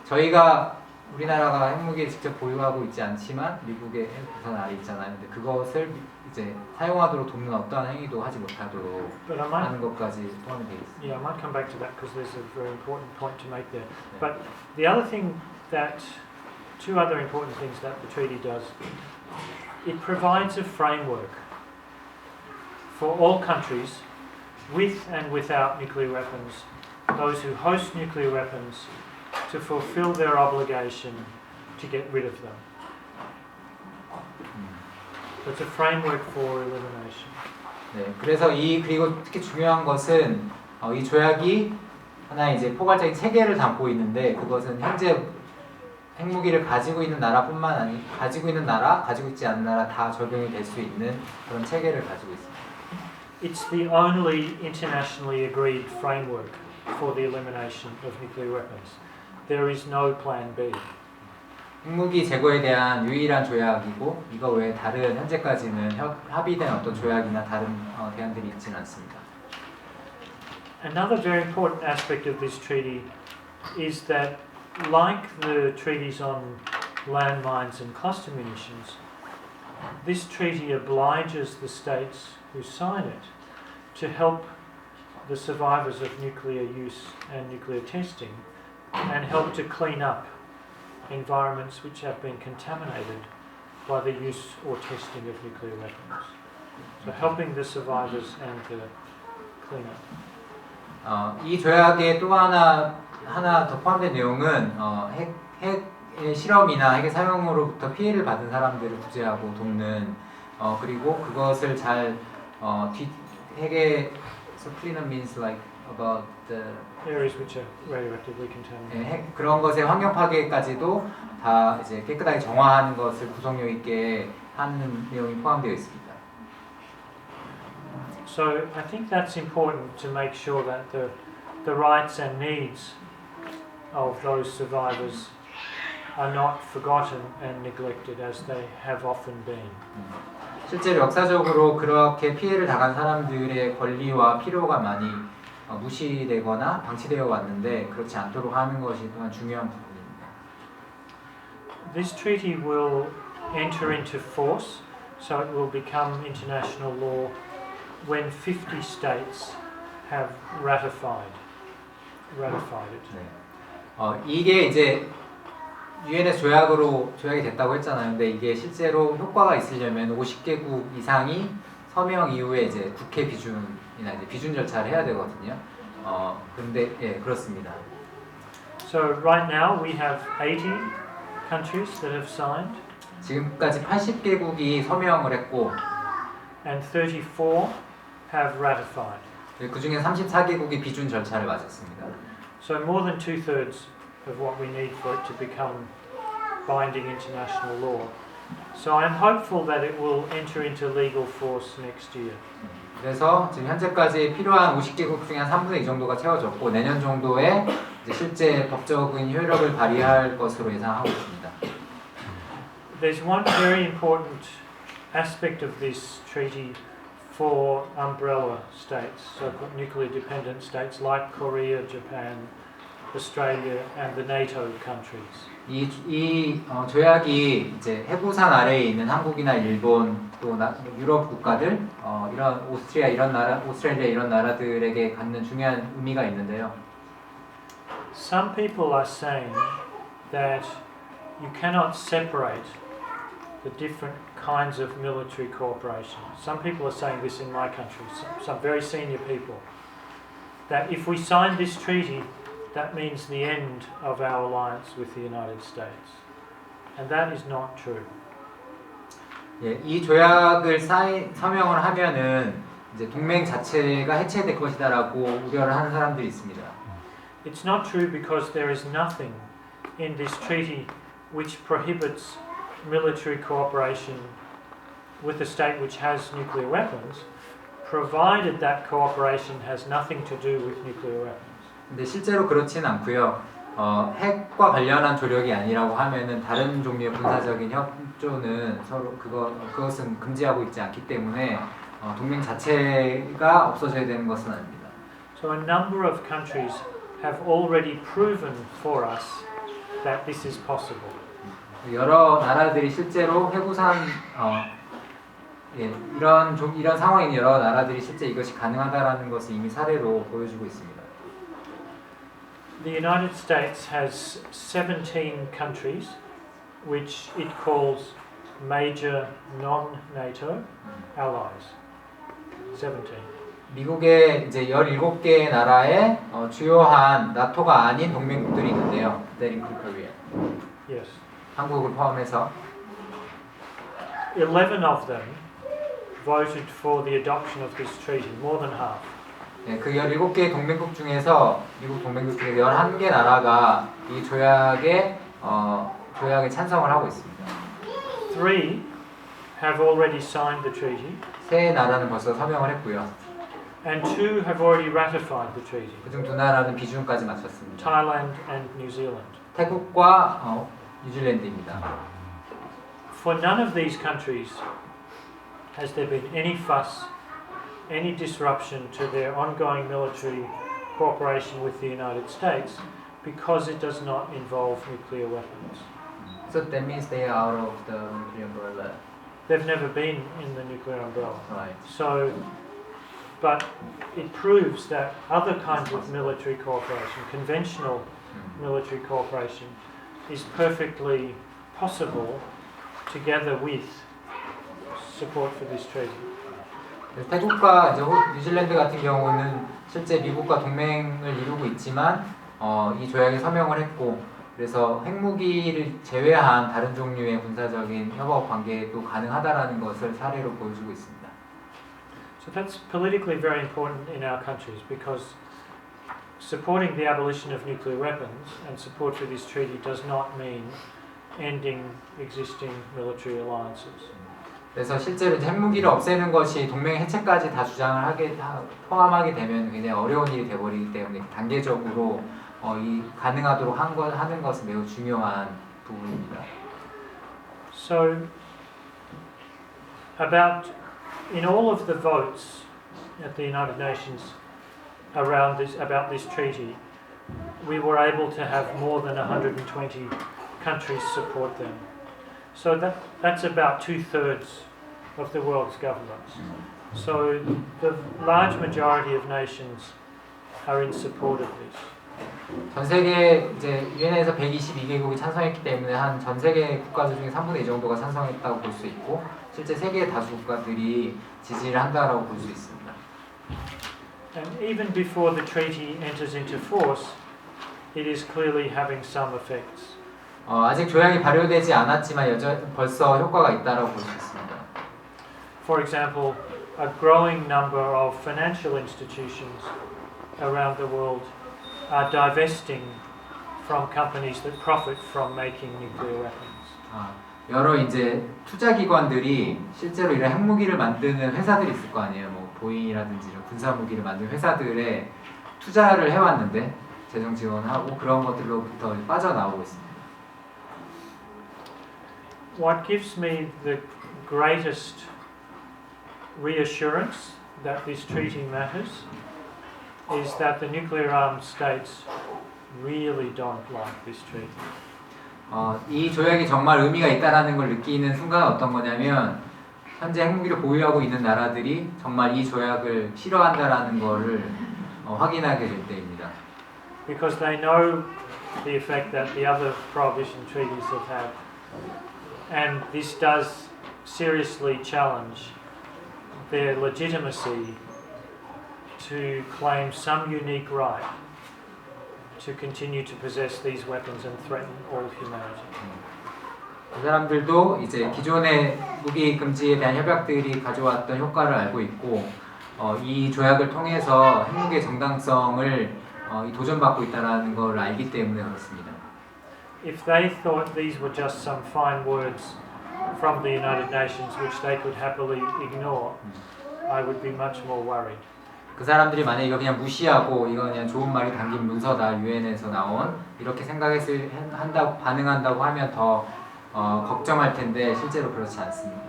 저희가 우리나라가 핵무기를 직접 보유하고 있지 않지만 미국의 핵구산 아래 있잖아요. 근데 그것을 이제 사용하도록 돕는 어떠한 행위도 하지 못하도록 But I might, 하는 것까지 포함이 되어 있습니다. yeah, I might come back to that because there's a very important point to make there. But the other thing that, two other important things that the treaty does, it provides a framework for all countries with and without nuclear weapons, those who host nuclear weapons, to fulfill their obligation to get rid of them. So it's a framework for elimination. 네, 그래서 그리고 특히 중요한 것은 이 조약이 하나의 이제 포괄적인 체계를 담고 있는데 그것은 현재 핵무기를 가지고 있는 나라뿐만 아니 가지고 있는 나라, 가지고 있지 않는 나라 다 적용이 될 수 있는 그런 체계를 가지고 있습니다. It's the only internationally agreed framework for the elimination of nuclear weapons. There is no plan B. 핵무기 제거에 대한 유일한 조약이고 이거 외에 다른 현재까지는 합의된 어떤 조약이나 다른 대안들이 있지는 않습니다. Another very important aspect of this treaty is that, like the treaties on landmines and cluster munitions, this treaty obliges the states who sign it to help the survivors of nuclear use and nuclear testing and help to clean up environments which have been contaminated by the use or testing of nuclear weapons. So helping the survivors and the cleanup. 이 조약에 또 하나 더 포함된 내용은 핵의 실험이나 핵의 사용으로부터 피해를 받은 사람들을 구제하고 돕는 그리고 그것을 잘 핵의 so cleanup means like about the Areas which are radioactively contaminated. 그런 것의 환경 파괴까지도 다 이제 깨끗하게 정화하는 것을 구성력 있게 하는 내용이 포함되어 있습니다. So I think that's important to make sure that the rights and needs of those survivors are not forgotten and neglected as they have often been. 실제로 역사적으로 그렇게 피해를 당한 사람들의 권리와 필요가 많이 무시되거나 방치되어 왔는데 그렇지 않도록 하는 것이 또한 중요한 부분입니다. This treaty will enter into force, so it will become international law when 50 states have ratified it. 이게 이제 유엔에서 조약이 됐다고 했잖아요. 근데 이게 실제로 효과가 있으려면 50개국 이상이 서명 이후에 이제 국회 비준이나 이제 비준 절차를 해야 되거든요. 근데 예, 그렇습니다. So right now we have 80 countries that have signed 지금까지 80개국이 서명을 했고 and 34 have ratified. 그 중에 34개국이 비준 절차를 마쳤습니다. So more than 2/3 of what we need for it to become binding international law. So I'm hopeful that it will enter into legal force next year. 그래서 지금 현재까지 필요한 50개국 중에 한 3분의 2 정도가 채워졌고 내년 정도에 이제 실제 법적인 효력을 발휘할 것으로 예상하고 있습니다. There's one very important aspect of this treaty for umbrella states, so-called nuclear dependent states like Korea, Japan, Australia and the NATO countries. 이 조약이 이제 해구산 아래에 있는 한국이나 일본 또 유럽 국가들 이런 오스트리아 이런 나라들에게 갖는 중요한 의미가 있는데요. Some people are saying that you cannot separate the different kinds of military cooperation. Some people are saying this in my country, some very senior people, that if we sign this treaty, that means the end of our alliance with the United States. And that is not true. 예, 이 조약을 서명을 하면은 이제 동맹 자체가 해체될 것이다라고 우려를 하는 사람들이 있습니다. It's not true because there is nothing in this treaty which prohibits military cooperation with a state which has nuclear weapons, provided that cooperation has nothing to do with nuclear weapons. 근데 실제로 그렇지는 않고요. 핵과 관련한 조력이 아니라고 하면은 다른 종류의 군사적인 협조는 서로 그것은 금지하고 있지 않기 때문에 동맹 자체가 없어져야 되는 것은 아닙니다. So a number of countries have already proven for us that this is possible. 여러 나라들이 실제로 해구산 이런 상황인 여러 나라들이 실제 이것이 가능하다라는 것을 이미 사례로 보여주고 있습니다. The United States has 17 countries which it calls major non-NATO allies. 17. 미국의 이제 17개 나라의 주요한 나토가 아닌 동맹국들이 있는데요. That include Korea. Yes. 한국을 포함해서 11 of them voted for the adoption of this treaty, more than half. 네, 그 17개 동맹국 중에서 미국 동맹국 중에 11개 나라가 이 조약에 찬성을 하고 있습니다. 3 have already signed the treaty. 세 나라는 벌써 서명을 했고요. And 2 have already ratified the treaty. 그중 두 나라는 비준까지 마쳤습니다. Thailand and New Zealand. 태국과 뉴질랜드입니다. For none of these countries has there been any fuss, any disruption to their ongoing military cooperation with the United States because it does not involve nuclear weapons. So that means they are out of the nuclear umbrella. They've never been in the nuclear umbrella. Right. So, but it proves that other kinds of military cooperation, conventional military cooperation, is perfectly possible together with support for this treaty. 태국과 이제 뉴질랜드 같은 경우는 실제 미국과 동맹을 이루고 있지만 이 조약에 서명을 했고 그래서 핵무기를 제외한 다른 종류의 군사적인 협업 관계도 가능하다라는 것을 사례로 보여주고 있습니다. So that's politically very important in our countries because supporting the abolition of nuclear weapons and support for this treaty does not mean ending existing military alliances. 그래서 실제로 이제 핵무기를 없애는 것이 동맹 해체까지 다 주장을 포함하게 되면 굉장히 어려운 일이 되어버리기 때문에 단계적으로 이 가능하도록 하는 것은 매우 중요한 부분입니다. So in all of the votes at the United Nations about this treaty, we were able to have more than 120 countries support them. So that's about 2/3 of the world's governments. So the large majority of nations are in support of this. 전 세계 이제 유엔에서 122개국이 찬성했기 때문에 한 전 세계 국가들 중에 3분의 2 정도가 찬성했다고 볼 수 있고 실제 세계 다수 국가들이 지지를 한다라고 볼 수 있습니다. And even before the treaty enters into force, it is clearly having some effects. 아직 조약이 발효되지 않았지만 벌써 효과가 있다라고 볼 수 있습니다. For example, a growing number of financial institutions around the world are divesting from companies that profit from making nuclear weapons. 여러 이제 투자 기관들이 실제로 이런 핵무기를 만드는 회사들이 있을 거 아니에요. 뭐 보잉이라든지 이런 군사 무기를 만드는 회사들에 투자를 해왔는데 재정 지원하고 그런 것들로부터 빠져나오고 있습니다. What gives me the greatest reassurance that this treaty matters is that the nuclear armed states really don't like this treaty. 이 조약이 정말 의미가 있다라는 걸 느끼는 순간은 어떤 거냐면 현재 핵무기를 보유하고 있는 나라들이 정말 이 조약을 싫어한다라는 거를 확인하게 될 때입니다. Because they know the effect that the other prohibition treaties have had. And this does seriously challenge their legitimacy to claim some unique right to continue to possess these weapons and threaten all humanity. 그 사람들도 이제 기존의 무기 금지에 대한 협약들이 가져왔던 효과를 알고 있고 이 조약을 통해서 핵무기의 정당성을 도전받고 있다는 걸 알기 때문에 그렇습니다. If they thought these were just some fine words from the United Nations which they could happily ignore, I would be much more worried. 그 사람들이 만약 이거 그냥 무시하고 이거 그냥 좋은 말이 담긴 문서다 유엔에서 나온 이렇게 반응한다고 하면 더 걱정할 텐데 실제로 그렇지 않습니다.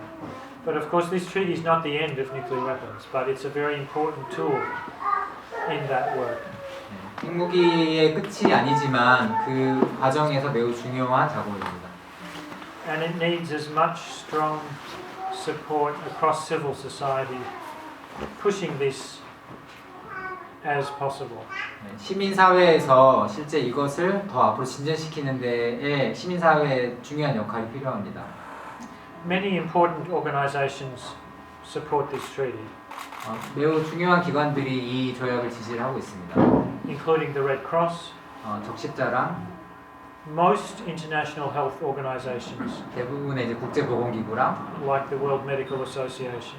But of course this treaty is not the end of nuclear weapons, but it's a very important tool in that work. 핵무기의 끝이 아니지만 그 과정에서 매우 중요한 작업입니다. And it needs as much strong support across civil society pushing this as possible. 시민사회에서 실제 이것을 더 앞으로 진전시키는 데에 시민사회의 중요한 역할이 필요합니다. Many important organizations support this treaty, 매우 중요한 기관들이 이 조약을 지지를 하고 있습니다. including the Red Cross, 적십자랑 most international health organizations 대부분의 이제 국제보건기구랑 like the World Medical Association,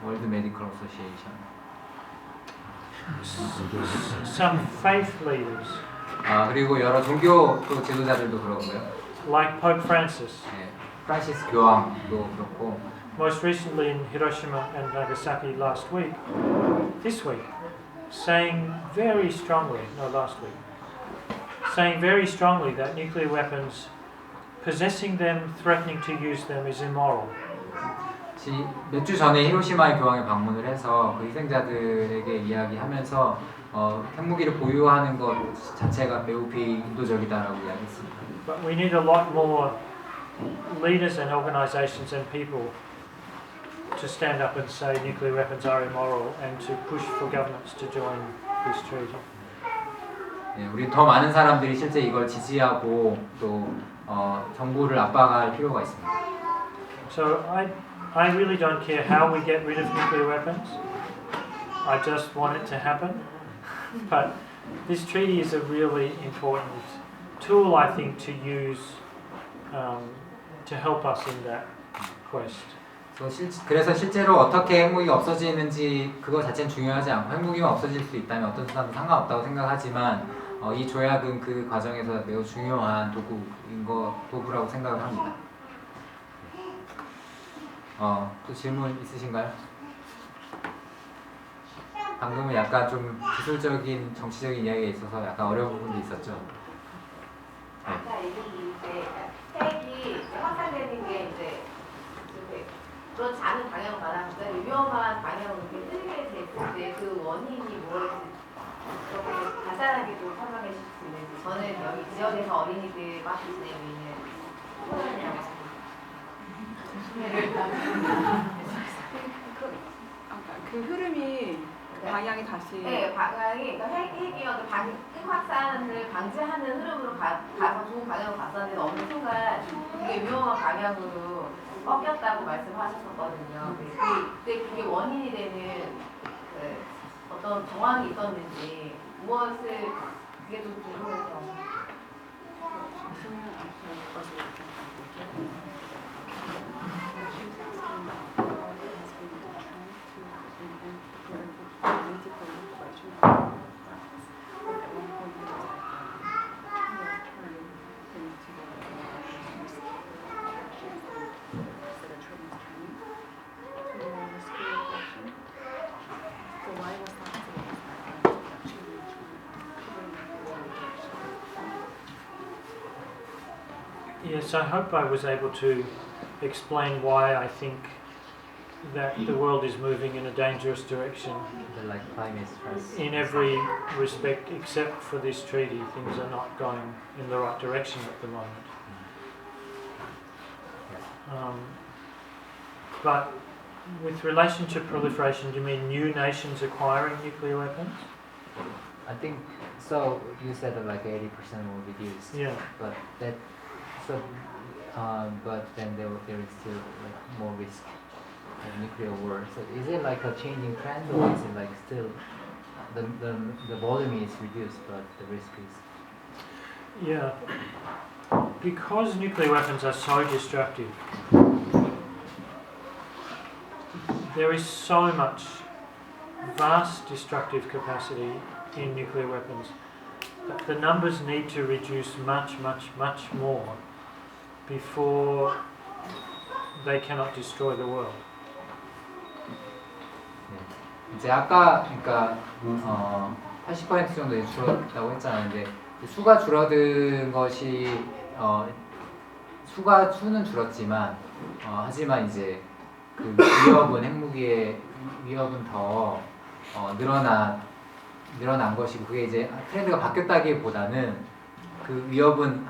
월드 메디컬 어소시에이션 some faith leaders 그리고 여러 종교 또 지도자들도 그러고요. like Pope Francis, 프란시스 교황도 그렇고 most recently in Hiroshima and Nagasaki this week, saying very strongly that nuclear weapons, possessing them, threatening to use them is immoral. 몇 주 전에 히로시마의 교황에 방문을 해서 그 희생자들에게 이야기하면서 핵무기를 보유하는 것 자체가 매우 비인도적이다라고 이야기했습니다. But we need a lot more leaders and organizations and people to stand up and say nuclear weapons are immoral and to push for governments to join this treaty. 우리 더 많은 사람들이 실제 이걸 지지하고 또 정부를 압박할 필요가 있습니다. So I really don't care how we get rid of nuclear weapons. I just want it to happen. But this treaty is a really important tool, I think, to use to help us in that quest. 그래서 실제로 어떻게 핵무기가 없어지는지 그거 자체는 중요하지 않고 핵무기가 없어질 수 있다면 어떤 사람도 상관없다고 생각하지만 이 조약은 그 과정에서 매우 중요한 도구라고 생각을 합니다. 또 질문 있으신가요? 방금은 약간 좀 기술적인 정치적인 이야기가 있어서 약간 어려운 부분도 있었죠. 아까 얘기 드릴 때 핵이 확산되는 게 이제 그렇지 않은 방향으로 가다보니까 위험한 방향으로 흐르게 됐을 때 그 원인이 무엇인지 그렇게 간단하게도 설명해 주실 수 있는지. 저는 여기 지역에서 어린이들 마트 지내고 있는 소년이라고 그 흐름이 방향이 다시 네, 방향이 그러니까 핵이어도 핵 확산을 방지하는 흐름으로 가서 좋은 방향으로 갔었는데 어느 순간 그게 위험한 방향으로 꺾였다고 말씀하셨었거든요. 그때 그게 원인이 되는 어떤 정황이 있었는지 무엇을 그게 좀 궁금해서. Yes, I hope I was able to explain why I think that the world is moving in a dangerous direction. Like climate stress. In every respect, except for this treaty, things are not going in the right direction at the moment. But with relation to proliferation, do you mean new nations acquiring nuclear weapons? I think so. You said that like 80% will be used. Yeah. But that so but then there is still like more risk of nuclear war. So is it like a changing trend, or is it like still the volume is reduced, but the risk is? Yeah, because nuclear weapons are so destructive, there is so much vast destructive capacity in nuclear weapons that the numbers need to reduce much more before they cannot destroy the world. 이제 아까 그러니까 80% 정도 이제 줄었다고 했잖아요. 근데 수가 줄어든 것이 수는 줄었지만 하지만 이제 그 위협은 핵무기의 위협은 더 늘어난 것이고, 그게 이제 트렌드가 바뀌었다기보다는 그 위협은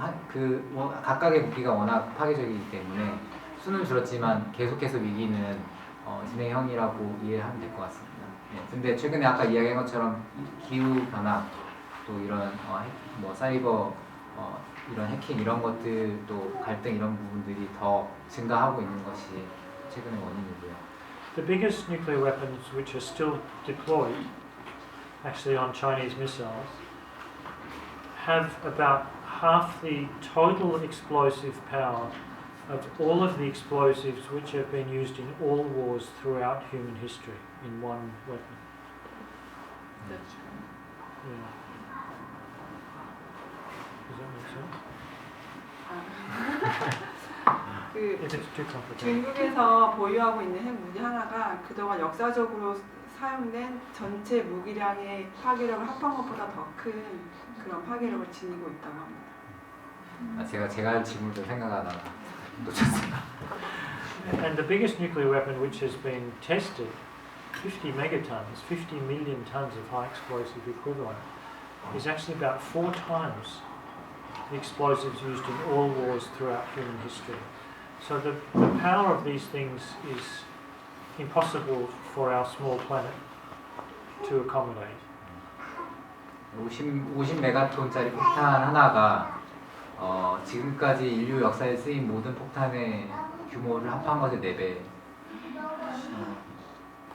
각각의 무기가 워낙 파괴적이기 때문에 수는 줄었지만 계속해서 위기는 진행형이라고 이해하면 될 것 같습니다. 네, 근데 최근에 아까 이야기한 것처럼 기후 변화, 또 이런 뭐 사이버 이런 해킹 이런 것들, 또 갈등 이런 부분들이 더 증가하고 있는 것이 최근의 원인이고요. The biggest nuclear weapons which are still deployed, actually on Chinese missiles, have about half the total explosive power of all of the explosives which have been used in all wars throughout human history in one weapon. That's Yeah. Does that make sense? 그 If it's too complicated. 중국에서 보유하고 있는 핵 무기 하나가 그동안 역사적으로 사용된 전체 무기량의 파괴력을 합한 것보다 더 큰 그런 파괴력을 지니고 있다고 합니다. 제가 할 질문도 생각하다가 놓쳤어요. And the biggest nuclear weapon which has been tested, 50 megatons, 50 million tons of high explosive equivalent, is actually about 4 times the explosives used in all wars throughout human history. So the power of these things is impossible for our small planet to accommodate. 50 메가톤짜리 폭탄 하나가 지금까지 인류 역사에 쓰인 모든 폭탄의 규모를 합한 것의 4배.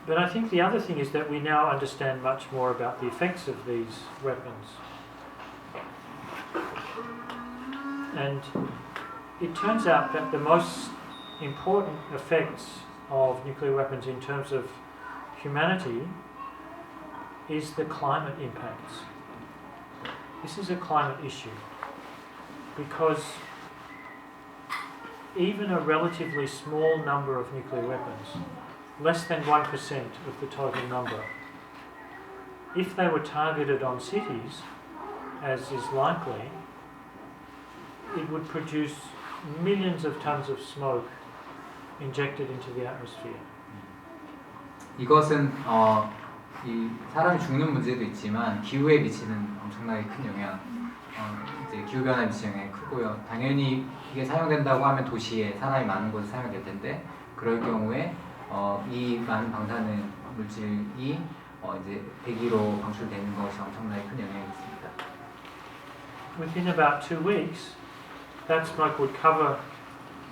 But I think the other thing is that we now understand much more about the effects of these weapons. And it turns out that the most important effects of nuclear weapons in terms of humanity is the climate impacts. This is a climate issue because even a relatively small number of nuclear weapons, less than 1% of the total number, if they were targeted on cities, as is likely, it would produce millions of tons of smoke injected into the atmosphere. 이것은 이 사람이 죽는 문제도 있지만 기후에 미치는 엄청나게 큰 영향, 이제 기후 변화에 미치는 영향이 크고요. 당연히 이게 사용된다고 하면 도시에 사람이 많은 곳에 사용될 텐데, 그럴 경우에 이 많은 방사능 물질이 이제 대기로 방출되는 것이 엄청나게 큰 영향이 있습니다. Within about 2 weeks, that smoke would cover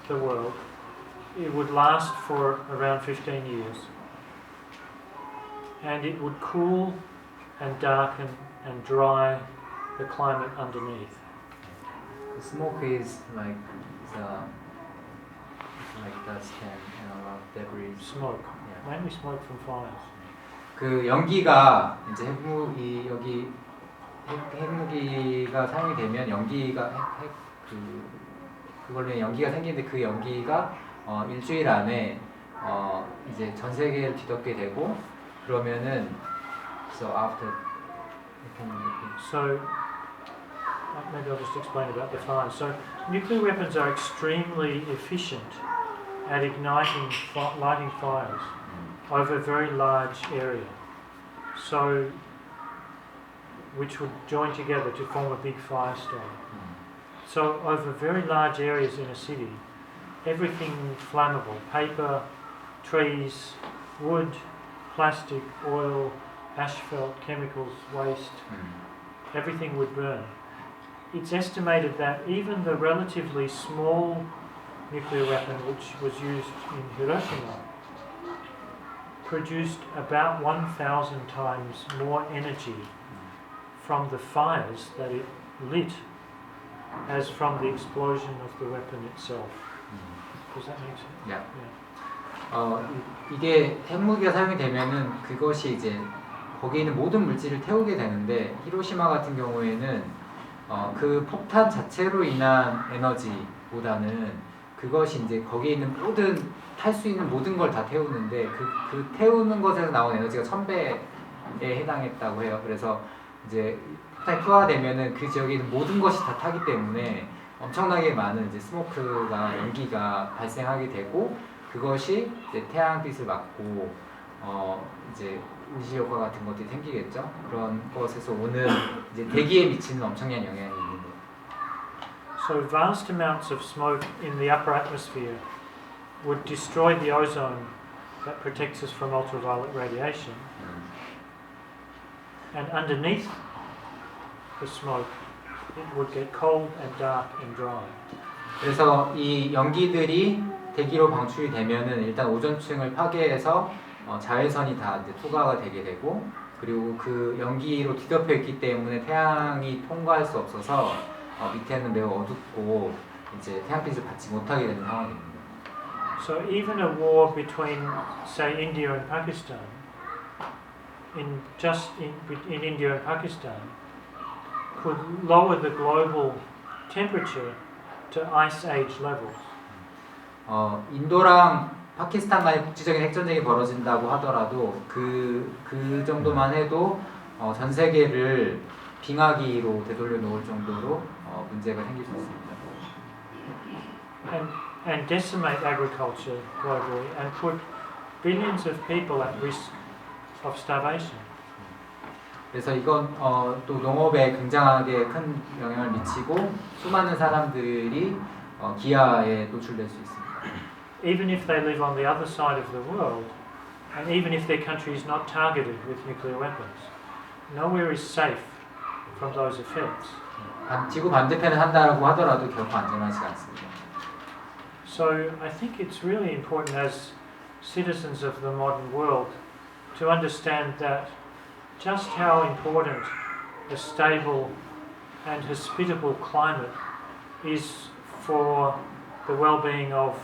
the world. It would last for around 15 years. And it would cool and darken and dry the climate underneath. The smoke is like dust and a lot of debris. Smoke, Yeah. mainly smoke from fires. 그 연기가 이제 핵무기가 사용이 되면 연기가 그걸로 연기가 생기는데, 그 연기가 일주일 안에 이제 전 세계를 뒤덮게 되고, 그러면은 so after So maybe I'll just explain about the fires. So nuclear weapons are extremely efficient at lighting fires over a very large area. So which would join together to form a big firestorm. So over very large areas in a city, everything flammable, paper, trees, wood, plastic, oil, asphalt, chemicals, waste, everything would burn. It's estimated that even the relatively small nuclear weapon which was used in Hiroshima produced about 1,000 times more energy from the fires that it lit as from the explosion of the weapon itself. Does that make sense? Yeah. Yeah. 이게 핵무기가 사용이 되면은 그것이 이제 거기에 있는 모든 물질을 태우게 되는데 히로시마 같은 경우에는 그 폭탄 자체로 인한 에너지보다는 그것이 이제 거기에 있는 모든 탈 수 있는 모든 걸 다 태우는데 그 태우는 것에서 나온 에너지가 1000배에 해당했다고 해요. 그래서 이제 폭탄이 투하되면은 그 지역에 있는 모든 것이 다 타기 때문에 엄청나게 많은 이제 스모크가 연기가 발생하게 되고 그것이 이제 태양빛을 막고 이제 우시 효과 같은 것들이 생기겠죠. 그런 것에서 오는 이제 대기에 미치는 엄청난 영향이 있는 거예요. So vast amounts of smoke in the upper atmosphere would destroy the ozone that protects us from ultraviolet radiation. And underneath the smoke, it would get cold and dark and dry. 그래서 이 연기들이 대기로 방출이 되면은 일단 오존층을 파괴해서 자외선이 다 이제 투과가 되게 되고 그리고 그 연기로 뒤덮여 있기 때문에 태양이 통과할 수 없어서 밑에는 매우 어둡고 이제 태양빛을 받지 못하게 되는 상황입니다. So even a war between, say, India and Pakistan, in India and Pakistan, could lower the global temperature to ice age levels. 인도랑 파키스탄 간의 국지적인 핵전쟁이 벌어진다고 하더라도 그 정도만 해도 전 세계를 빙하기로 되돌려 놓을 정도로 문제가 생길 수 있습니다. And decimate agriculture globally and put billions of people at risk of starvation. 그래서 이건 또 농업에 굉장하게 큰 영향을 미치고 수많은 사람들이 기아에 노출될 수 있습니다. Even if they live on the other side of the world, and even if their country is not targeted with nuclear weapons, nowhere is safe from those effects. 지구 반대편에 산다고 하더라도 결코 안전하지 않습니다. So I think it's really important as citizens of the modern world to understand that just how important a stable and hospitable climate is for the well-being of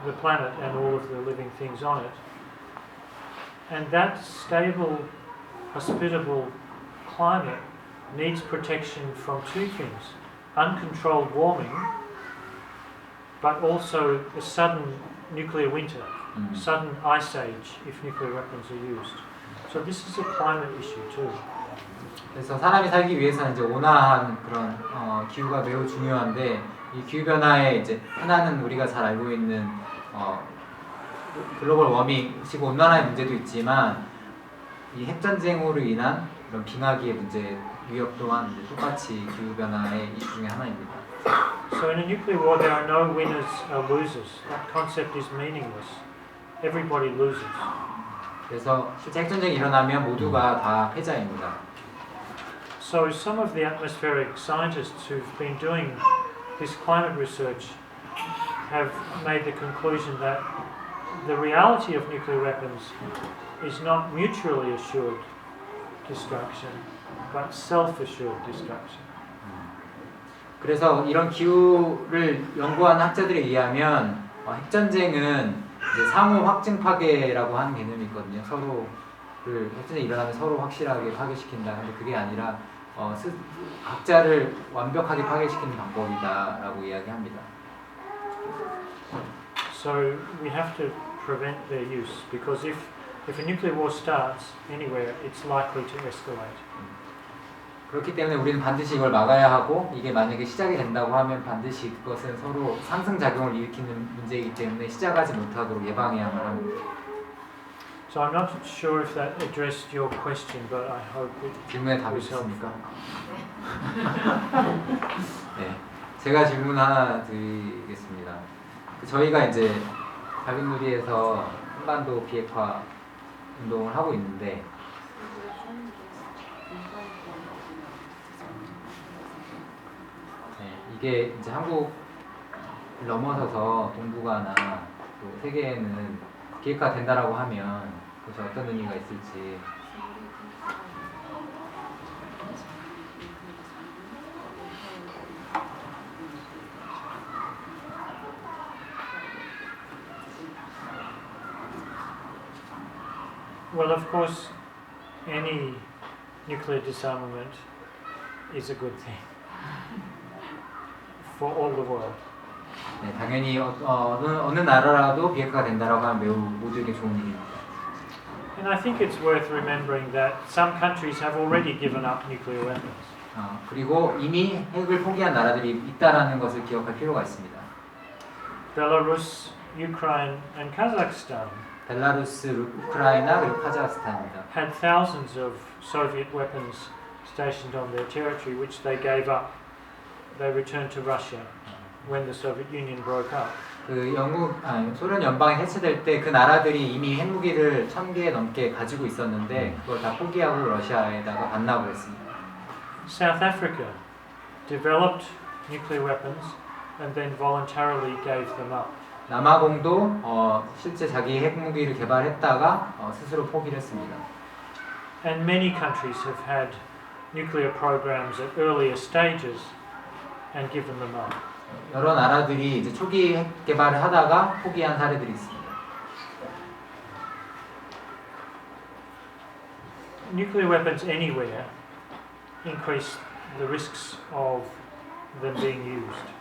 the planet and all of the living things on it. And that stable, hospitable climate needs protection from two things: uncontrolled warming, but also a sudden nuclear winter, sudden ice age if nuclear weapons are used. So this is a climate issue too. 그래서 사람이 살기 위해서는 이제 온화한 그런 기후가 매우 중요한데 이 기후 변화의 이제 하나는 우리가 잘 알고 있는 글로벌 워밍, 지구 온난화의 문제도 있지만 이 핵전쟁으로 인한 이런 빙하기의 문제 위협 또한 이제 똑같이 기후 변화의 이슈 중에 하나입니다. So in a nuclear war there are no winners or losers. That concept is meaningless. Everybody loses. 그래서 실제 핵전쟁이 일어나면 모두가 다 패자입니다. So some of the atmospheric scientists who've been doing this climate research have made the conclusion that the reality of nuclear weapons is not mutually assured destruction, but self-assured destruction. 그래서 이런 기후를 연구하는 학자들에 의하면 핵전쟁은 이제 상호 확증 파괴라고 하는 개념이 있거든요. 서로를 핵전쟁이 일어나면 서로 확실하게 파괴시킨다. 근데 그게 아니라 각자를 완벽하게 파괴시키는 방법이다라고 이야기합니다. So we have to prevent their use because if a nuclear war starts anywhere, it's likely to escalate. 그렇기 때문에 우리는 반드시 이걸 막아야 하고 이게 만약에 시작이 된다고 하면 반드시 그것은 서로 상승작용을 일으키는 문제이기 때문에 시작하지 못하도록 예방해야만 합니다. So I'm not sure if that addressed your question, but I hope it 질문에 답이 was helpful. 있습니까? 네, 제가 질문 하나 드리겠습니다. 저희가 이제 가입누리에서 한반도 비핵화 운동을 하고 있는데 이게 이제 한국 넘어서서 동북아나 또 세계에는 비핵화 된다라고 하면 그것이 어떤 의미가 있을지. Well, of course, any nuclear disarmament is a good thing for all the world. 네, 당연히 어느 나라라도 비핵화가 된다라고 하면 매우 모두에게 좋은 일입니다. And I think it's worth remembering that some countries have already given up nuclear weapons. 그리고 이미 핵을 포기한 나라들이 있다라는 것을 기억할 필요가 있습니다. Belarus, Ukraine, and Kazakhstan 벨라루스, 우크라이나 그리고 카자흐스탄입니다. had thousands of Soviet weapons stationed on their territory, which they gave up. They returned to Russia when the Soviet Union broke up. 소련 연방이 해체될 때 그 나라들이 이미 핵무기를 1000개 넘게 가지고 있었는데 그걸 다 포기하고 러시아에다가 반납을 했습니다. South Africa developed nuclear weapons and then voluntarily gave them up. 남아공도 실제 자기 핵무기를 개발했다가 스스로 포기를 했습니다. And many countries have had nuclear programs at earlier stages and given them up. 여러 나라들이 이제 초기 핵 개발을 하다가 포기한 사례들이 있습니다. Nuclear weapons anywhere increase the risks of them being used.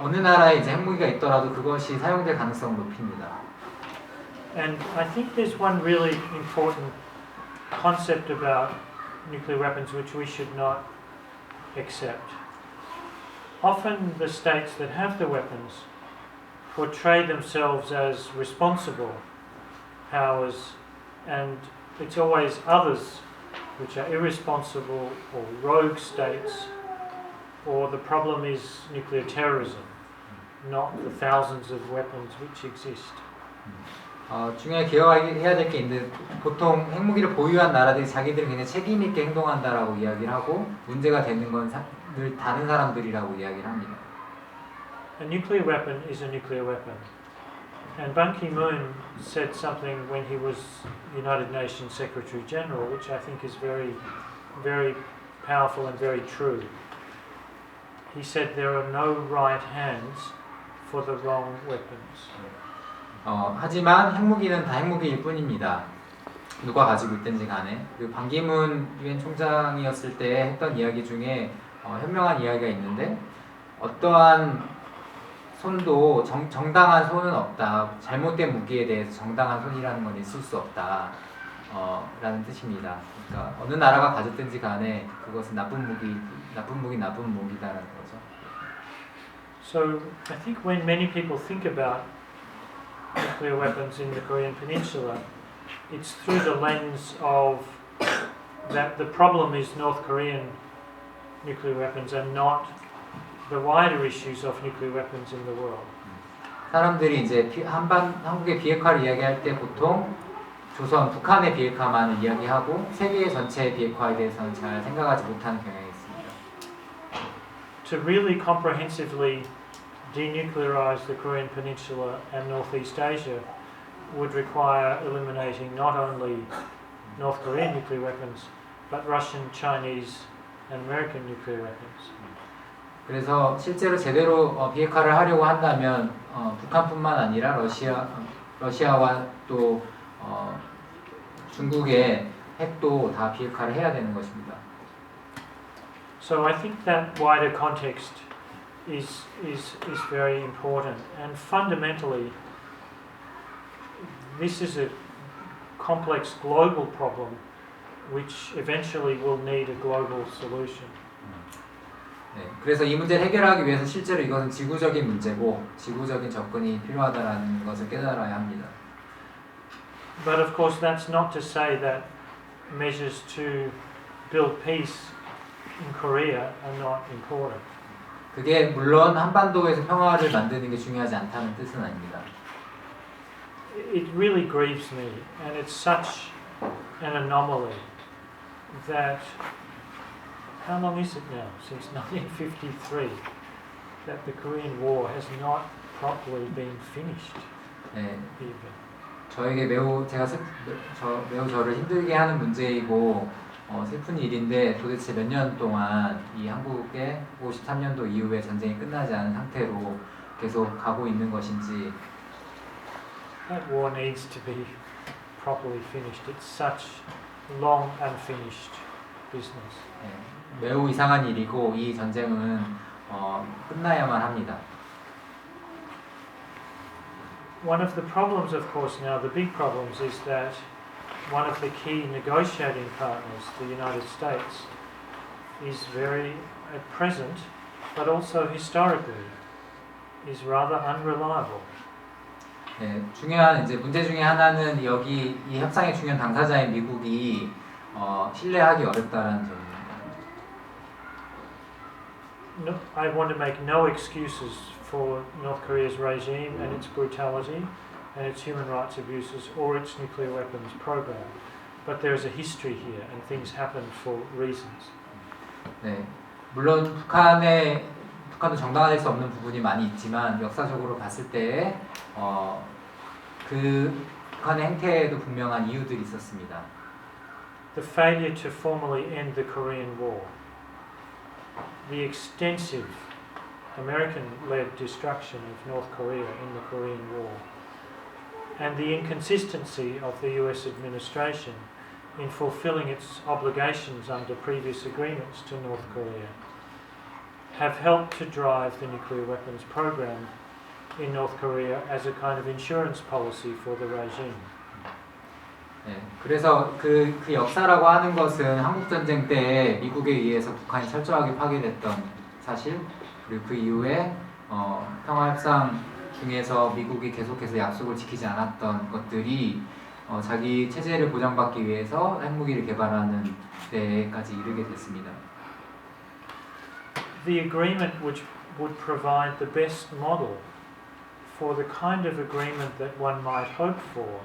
어느 나라에 이제 핵무기가 있더라도 그것이 사용될 가능성을 높입니다. And I think there's one really important concept about nuclear weapons which we should not accept. Often the states that have the weapons portray themselves as responsible powers, and it's always others which are irresponsible or rogue states, or the problem is nuclear terrorism, not the thousands of weapons which exist. 중요하게 기억해야 될 게 있는데 보통 핵무기를 보유한 나라들이 자기들은 굉장히 책임 있게 행동한다라고 이야기를 하고 문제가 되는 건 늘 다른 사람들이라고 이야기를 합니다. A nuclear weapon is a nuclear weapon. And Ban Ki-moon said something when he was United Nations Secretary General, which I think is very, very powerful and very true. He said there are no right hands for the wrong weapons. 하지만 핵무기는 다 핵무기일 뿐입니다. 누가 가지고 있든지 간에. 그리고 반기문 유엔 총장이었을 때 했던 이야기 중에 현명한 이야기가 있는데 어떠한 손도 정당한 손은 없다. 잘못된 무기에 대해서 정당한 손이라는 건 있을 수 없다. 라는 뜻입니다. 그러니까 어느 나라가 가졌든지 간에 그것은 나쁜 무기다라는 거죠. So I think when many people think about nuclear weapons in the Korean Peninsula, it's through the lens of that the problem is North Korean nuclear weapons and not the wider issues of nuclear weapons in the world. 사람들이 이제 한국의 비핵화를 이야기할 때 보통 북한의 비핵화만을 이야기하고 세계 전체의 비핵화에 대해서는 잘 생각하지 못하는 경향이 있습니다. To really comprehensively denuclearize the Korean Peninsula and Northeast Asia would require eliminating not only North Korean nuclear weapons, but Russian, Chinese, and American nuclear weapons. 그래서 실제로 제대로 비핵화를 하려고 한다면 북한뿐만 아니라 러시아와 또 중국의 핵도 다 비핵화를 해야 되는 것입니다. So I think that wider context is very important, and fundamentally this is a complex global problem which eventually will need a global solution. 네, 그래서 이 문제를 해결하기 위해서 실제로 이것은 지구적인 문제고 지구적인 접근이 필요하다는 것을 깨달아야 합니다. But of course that's not to say that measures to build peace in Korea are not important. 그게 물론 한반도에서 평화를 만드는 게 중요하지 않다는 뜻은 아닙니다. It really grieves me, and it's such an anomaly that how long is it now? Since 1953. that the Korean War has not properly been finished 네, even. 저에게 매우 저를 힘들게 하는 문제이고 슬픈 일인데 도대체 몇 년 동안 이 한국의 53년도 이후에 전쟁이 끝나지 않은 상태로 계속 가고 있는 것인지. That war needs to be properly finished. It's such long unfinished business. 네, 매우 이상한 일이고 이 전쟁은 끝나야만 합니다. One of the problems, of course, now the big problems is that one of the key negotiating partners, the United States, is very, at present, but also historically, is rather unreliable. 네, 중요한 이제 문제 중에 하나는 여기 이 협상의 중요한 당사자인 미국이 신뢰하기 어렵다는 점입니다. No, I want to make no excuses for North Korea's regime and its brutality and its human rights abuses or its nuclear weapons program. But there is a history here and things happen for reasons. 네, 물론 북한도 정당화될 수 없는 부분이 많이 있지만 역사적으로 봤을 때 그 북한의 행태에도 분명한 이유들이 있었습니다. The failure to formally end the Korean War, the extensive American-led destruction of North Korea in the Korean War, and the inconsistency of the US administration in fulfilling its obligations under previous agreements to North Korea have helped to drive the nuclear weapons program in North Korea as a kind of insurance policy for the regime. 네, 그래서 그 역사라고 하는 것은 한국전쟁 때 미국에 의해서 북한이 철저하게 파괴됐던 사실, 그리고 그 이후에 평화협상 중에서 미국이 계속해서 약속을 지키지 않았던 것들이 자기 체제를 보장받기 위해서 핵무기를 개발하는 데까지 이르게 됐습니다. The agreement which would provide the best model for the kind of agreement that one might hope for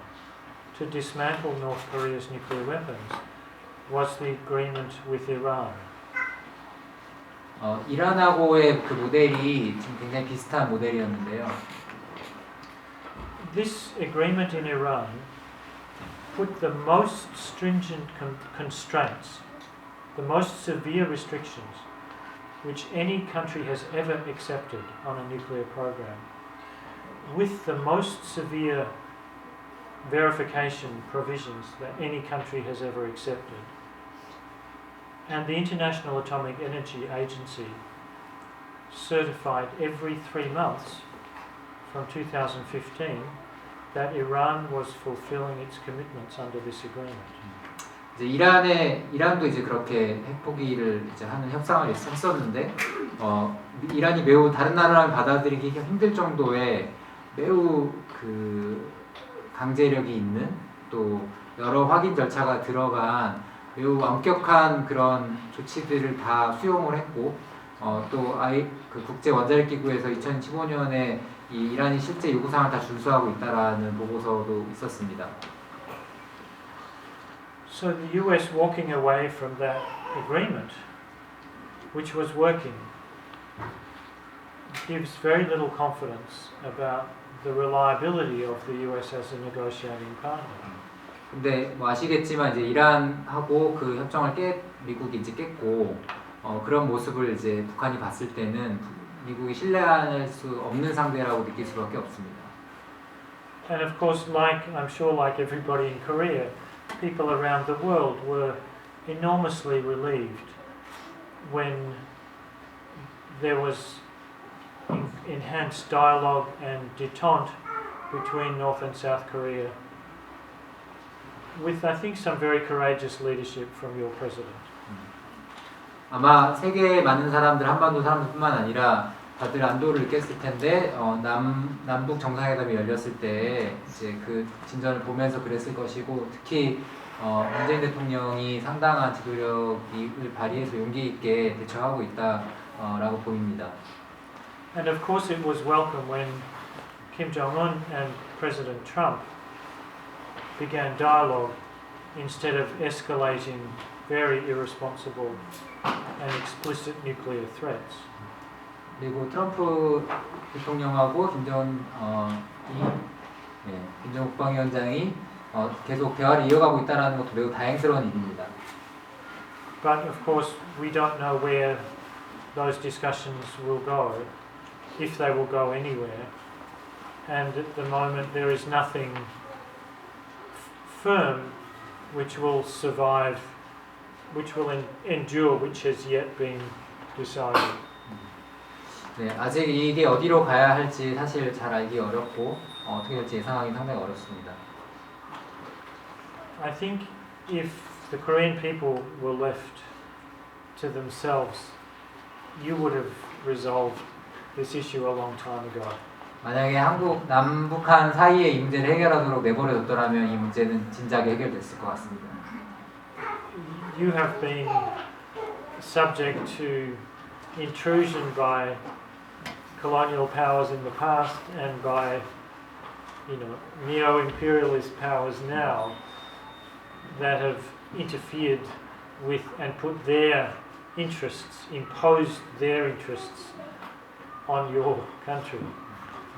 to dismantle North Korea's nuclear weapons was the agreement with Iran. 이란하고의 그 모델이 지금 굉장히 비슷한 모델이었는데요. This agreement in Iran put the most stringent constraints, the most severe restrictions which any country has ever accepted on a nuclear program, with the most severe verification provisions that any country has ever accepted. And the International Atomic Energy Agency certified every 3 months from 2015 that Iran was fulfilling its commitments under this agreement. 이제 이란도 이제 그렇게 핵포기를 이제 하는 협상을 했었는데 이란이 매우 다른 나라랑 받아들이기 힘들 정도의 매우 그 강제력이 있는 또 여러 확인 절차가 들어간 매우 엄격한 그런 조치들을 다 수용을 했고 또 그 국제 원자력 기구에서 2015년에 이 이란이 실제 요구사항을 다 준수하고 있다라는 보고서도 있었습니다. So the US walking away from that agreement, which was working, gives very little confidence about the reliability of the US as a negotiating partner. 근데 뭐 아시겠지만 이제 이란하고 그 협정을 미국이 이제 깼고 그런 모습을 이제 북한이 봤을 때는 미국이 신뢰할 수 없는 상대라고 느낄 수밖에 없습니다. And of course, I'm sure like everybody in Korea, people around the world were enormously relieved when there was enhanced dialogue and détente between North and South Korea, with I think some very courageous leadership from your president. 아마 세계의 많은 사람들, 한반도 사람들뿐만 아니라 다들 안도를 느꼈을 텐데 남북 정상회담이 열렸을 때 이제 그 진전을 보면서 그랬을 것이고 특히 문재인 대통령이 상당한 지도력을 발휘해서 용기 있게 대처하고 있다라고 보입니다. And of course, it was welcome when Kim Jong-un and President Trump began dialogue instead of escalating very irresponsible and explicit nuclear threats. 그리고 트럼프 대통령하고 김정은 국방위원장이 계속 대화를 이어가고 있다는 것도 매우 다행스러운 일입니다. But of course, we don't know where those discussions will go, if they will go anywhere. And at the moment, there is nothing firm which will survive, which will endure, which has yet been decided. 네, 아직 이게 어디로 가야 할지 사실 잘 알기 어렵고 어떻게 될지 예상하기 상당히 어렵습니다. I think if the Korean people were left to themselves, you would have resolved this issue a long time ago. 만약에 남북한 사이의 이 문제를 해결하도록 내버려뒀더라면 이 문제는 진작에 해결됐을 것 같습니다. You have been subject to intrusion by colonial powers in the past and by, neo-imperialist powers now that have interfered with and put their interests, imposed their interests on your country.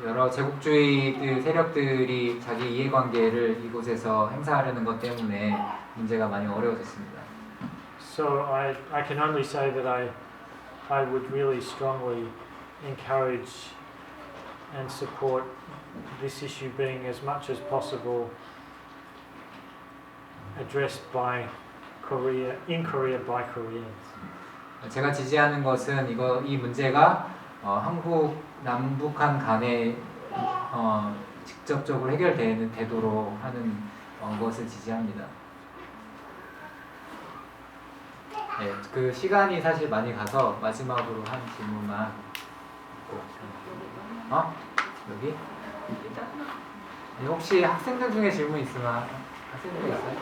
여러 제국주의 세력들이 자기 이해관계를 이곳에서 행사하려는 것 때문에 문제가 많이 어려워졌습니다. So I can only say that I would really strongly encourage and support this issue being as much as possible addressed by Korea, in Korea by Koreans. 제가 지지하는 것은 이 문제가 남북한 간에 직접적으로 해결되도록 하는 것을 지지합니다. 네, 그 시간이 사실 많이 가서 마지막으로 한 질문만 여기? 네, 혹시 학생들 중에 질문 있으면 학생들 있어요?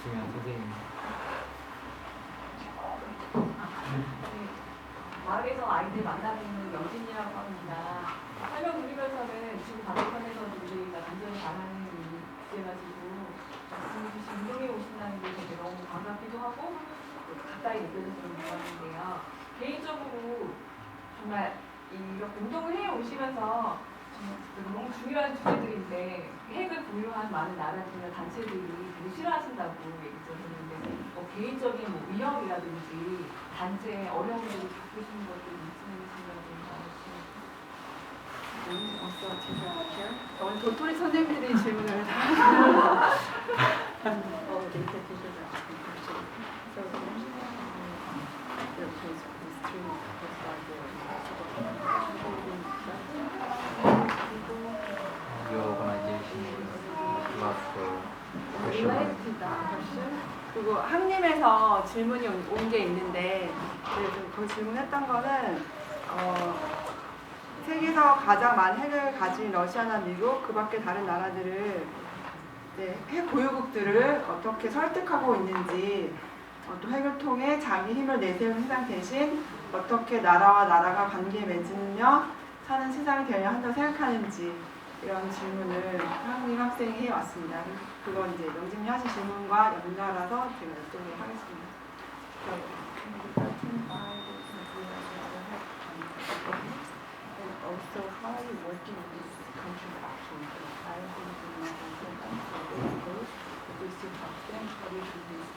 주면 선생님. 마을에서 아이들 만나고 있는 영진이라고 합니다. 설명드리면서는 지금 다국한에서 우리가 완전히 잘하는 주제가지고 말씀해 주신 운동에 오신다는 게 되게 너무 반갑기도 하고 가까이 느껴져서 좋았는데요. 개인적으로 정말 이렇게 운동을 해 오시면서 너무 중요한 주제들인데 핵을 보유한 많은 나라들이나 단체들이 되게 싫어하신다고 얘기 들었는데 개인적인 위협이라든지 단체의 어려움을 겪으시는 것들이 있으신가요? 오늘 도토리 선생님들이 질문을 다 그리고 한님에서 질문이 온 게 있는데 그 질문했던 거는 세계에서 가장 많은 핵을 가진 러시아나 미국 그 밖에 다른 나라들을 핵 보유국들을 어떻게 설득하고 있는지 또 핵을 통해 자기 힘을 내세우는 세상 대신 어떻게 나라와 나라가 관계 맺으며 사는 세상이 되려 한다고 생각하는지 이런 질문을 한국 학생이 해왔습니다. 그건 이제 영진이 하신 질문과 연달아서 제가 여쭤보도록 하겠습니다. Also, how are you working with this country action? I don't think we still have them. How do you do this?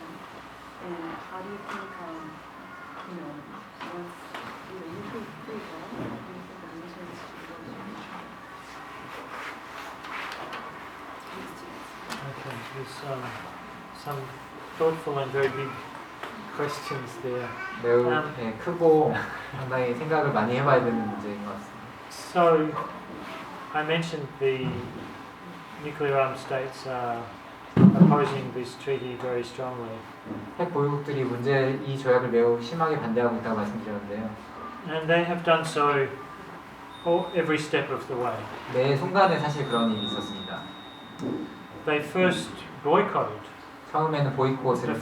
And how do you think, once you feel free, how do you think the mission is to go to Okay, there's some thoughtful and very big questions there. 매우 크고 상당히 생각을 많이 해봐야 되는 문제인 것 같습니다. So, I mentioned the nuclear armed states are opposing this treaty very strongly. 핵 보유국들이 이 조약을 매우 심하게 반대하고 있다고 말씀드렸는데요. And they have done so every step of the way. 매 순간에 사실 그런 일이 있었습니다. They first boycotted. 처음에는 보이콧을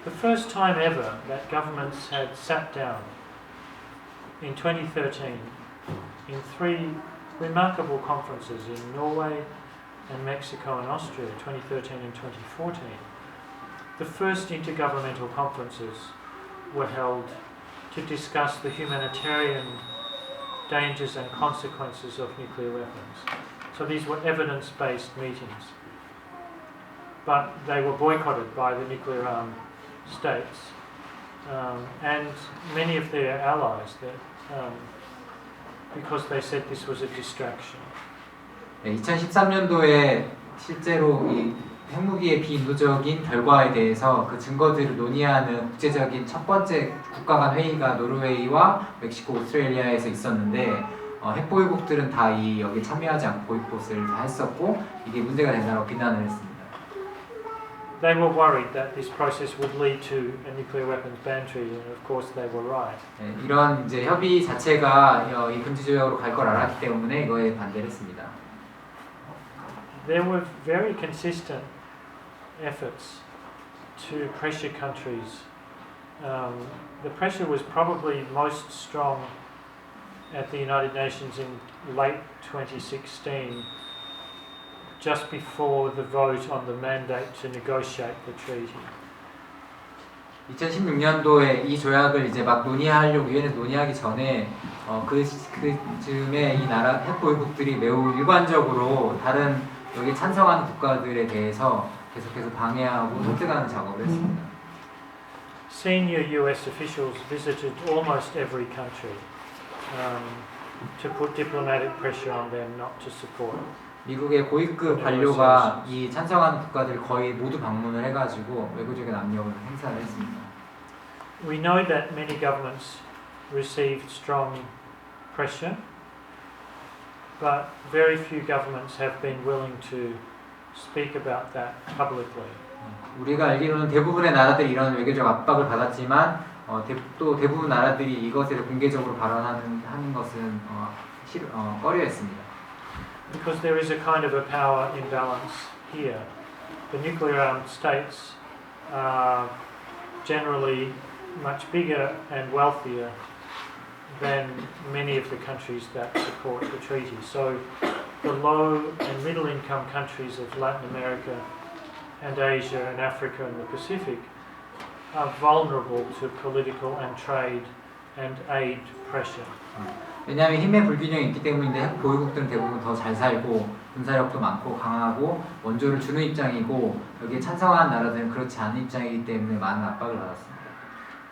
The first time ever that governments had sat down in 2013 in 3 remarkable conferences in Norway and Mexico and Austria, 2013 and 2014. the first intergovernmental conferences were held to discuss the humanitarian dangers and consequences of nuclear weapons. So these were evidence-based meetings. But they were boycotted by the nuclear-armed states and many of their allies because they said this was a distraction. 2013년도에 실제로 이 핵무기의 비인도적인 결과에 대해서 그 증거들을 논의하는 국제적인 첫 번째 국가 간 회의가 노르웨이와 멕시코, 오스트레일리아에서 있었는데 핵보유국들은 다 여기에 참여하지 않고 보이콧을 다 했었고 이게 문제가 된다고 비난을 했습니다. They were worried that this process would lead to a nuclear weapons ban treaty, and of course they were right. 이런 이제 협의 자체가 이 금지조약으로 갈 걸 알았기 때문에 이거에 반대를 했습니다. There were very consistent efforts to pressure countries. The pressure was probably most strong at the United Nations in late 2016, just before the vote on the mandate to negotiate the treaty. 2016년도에 이 조약을 이제 막 논의하려고 유엔에서 논의하기 전에 그즈음에 이 나라 핵보유국들이 매우 일관적으로 다른 여기 찬성하는 국가들에 대해서 계속해서 방해하고 설득하는 작업을 했습니다. Senior US officials visited almost every country to put diplomatic pressure on them not to support. 미국의 고위급 관료가 이 찬성하는 국가들 거의 모두 방문을 해가지고 외교적인 압력을 행사를 했습니다. We know that many governments received strong pressure, but very few governments have been willing to speak about that publicly. 우리가 알기로는 대부분의 나라들이 이런 외교적 압박을 받았지만 또 대부분 나라들이 이것에 대해 공개적으로 발언하는 것은 꺼려했습니다. Because there is a kind of a power imbalance here. The nuclear-armed states are generally much bigger and wealthier than many of the countries that support the treaty. So the low and middle-income countries of Latin America and Asia and Africa and the Pacific are vulnerable to political and trade and aid pressure. 왜냐하면 힘의 불균형이 있기 때문인데 핵보유국들은 대부분 더 잘 살고 군사력도 많고 강하고 원조를 주는 입장이고 여기에 찬성한 나라들은 그렇지 않은 입장이기 때문에 많은 압박을 받았습니다.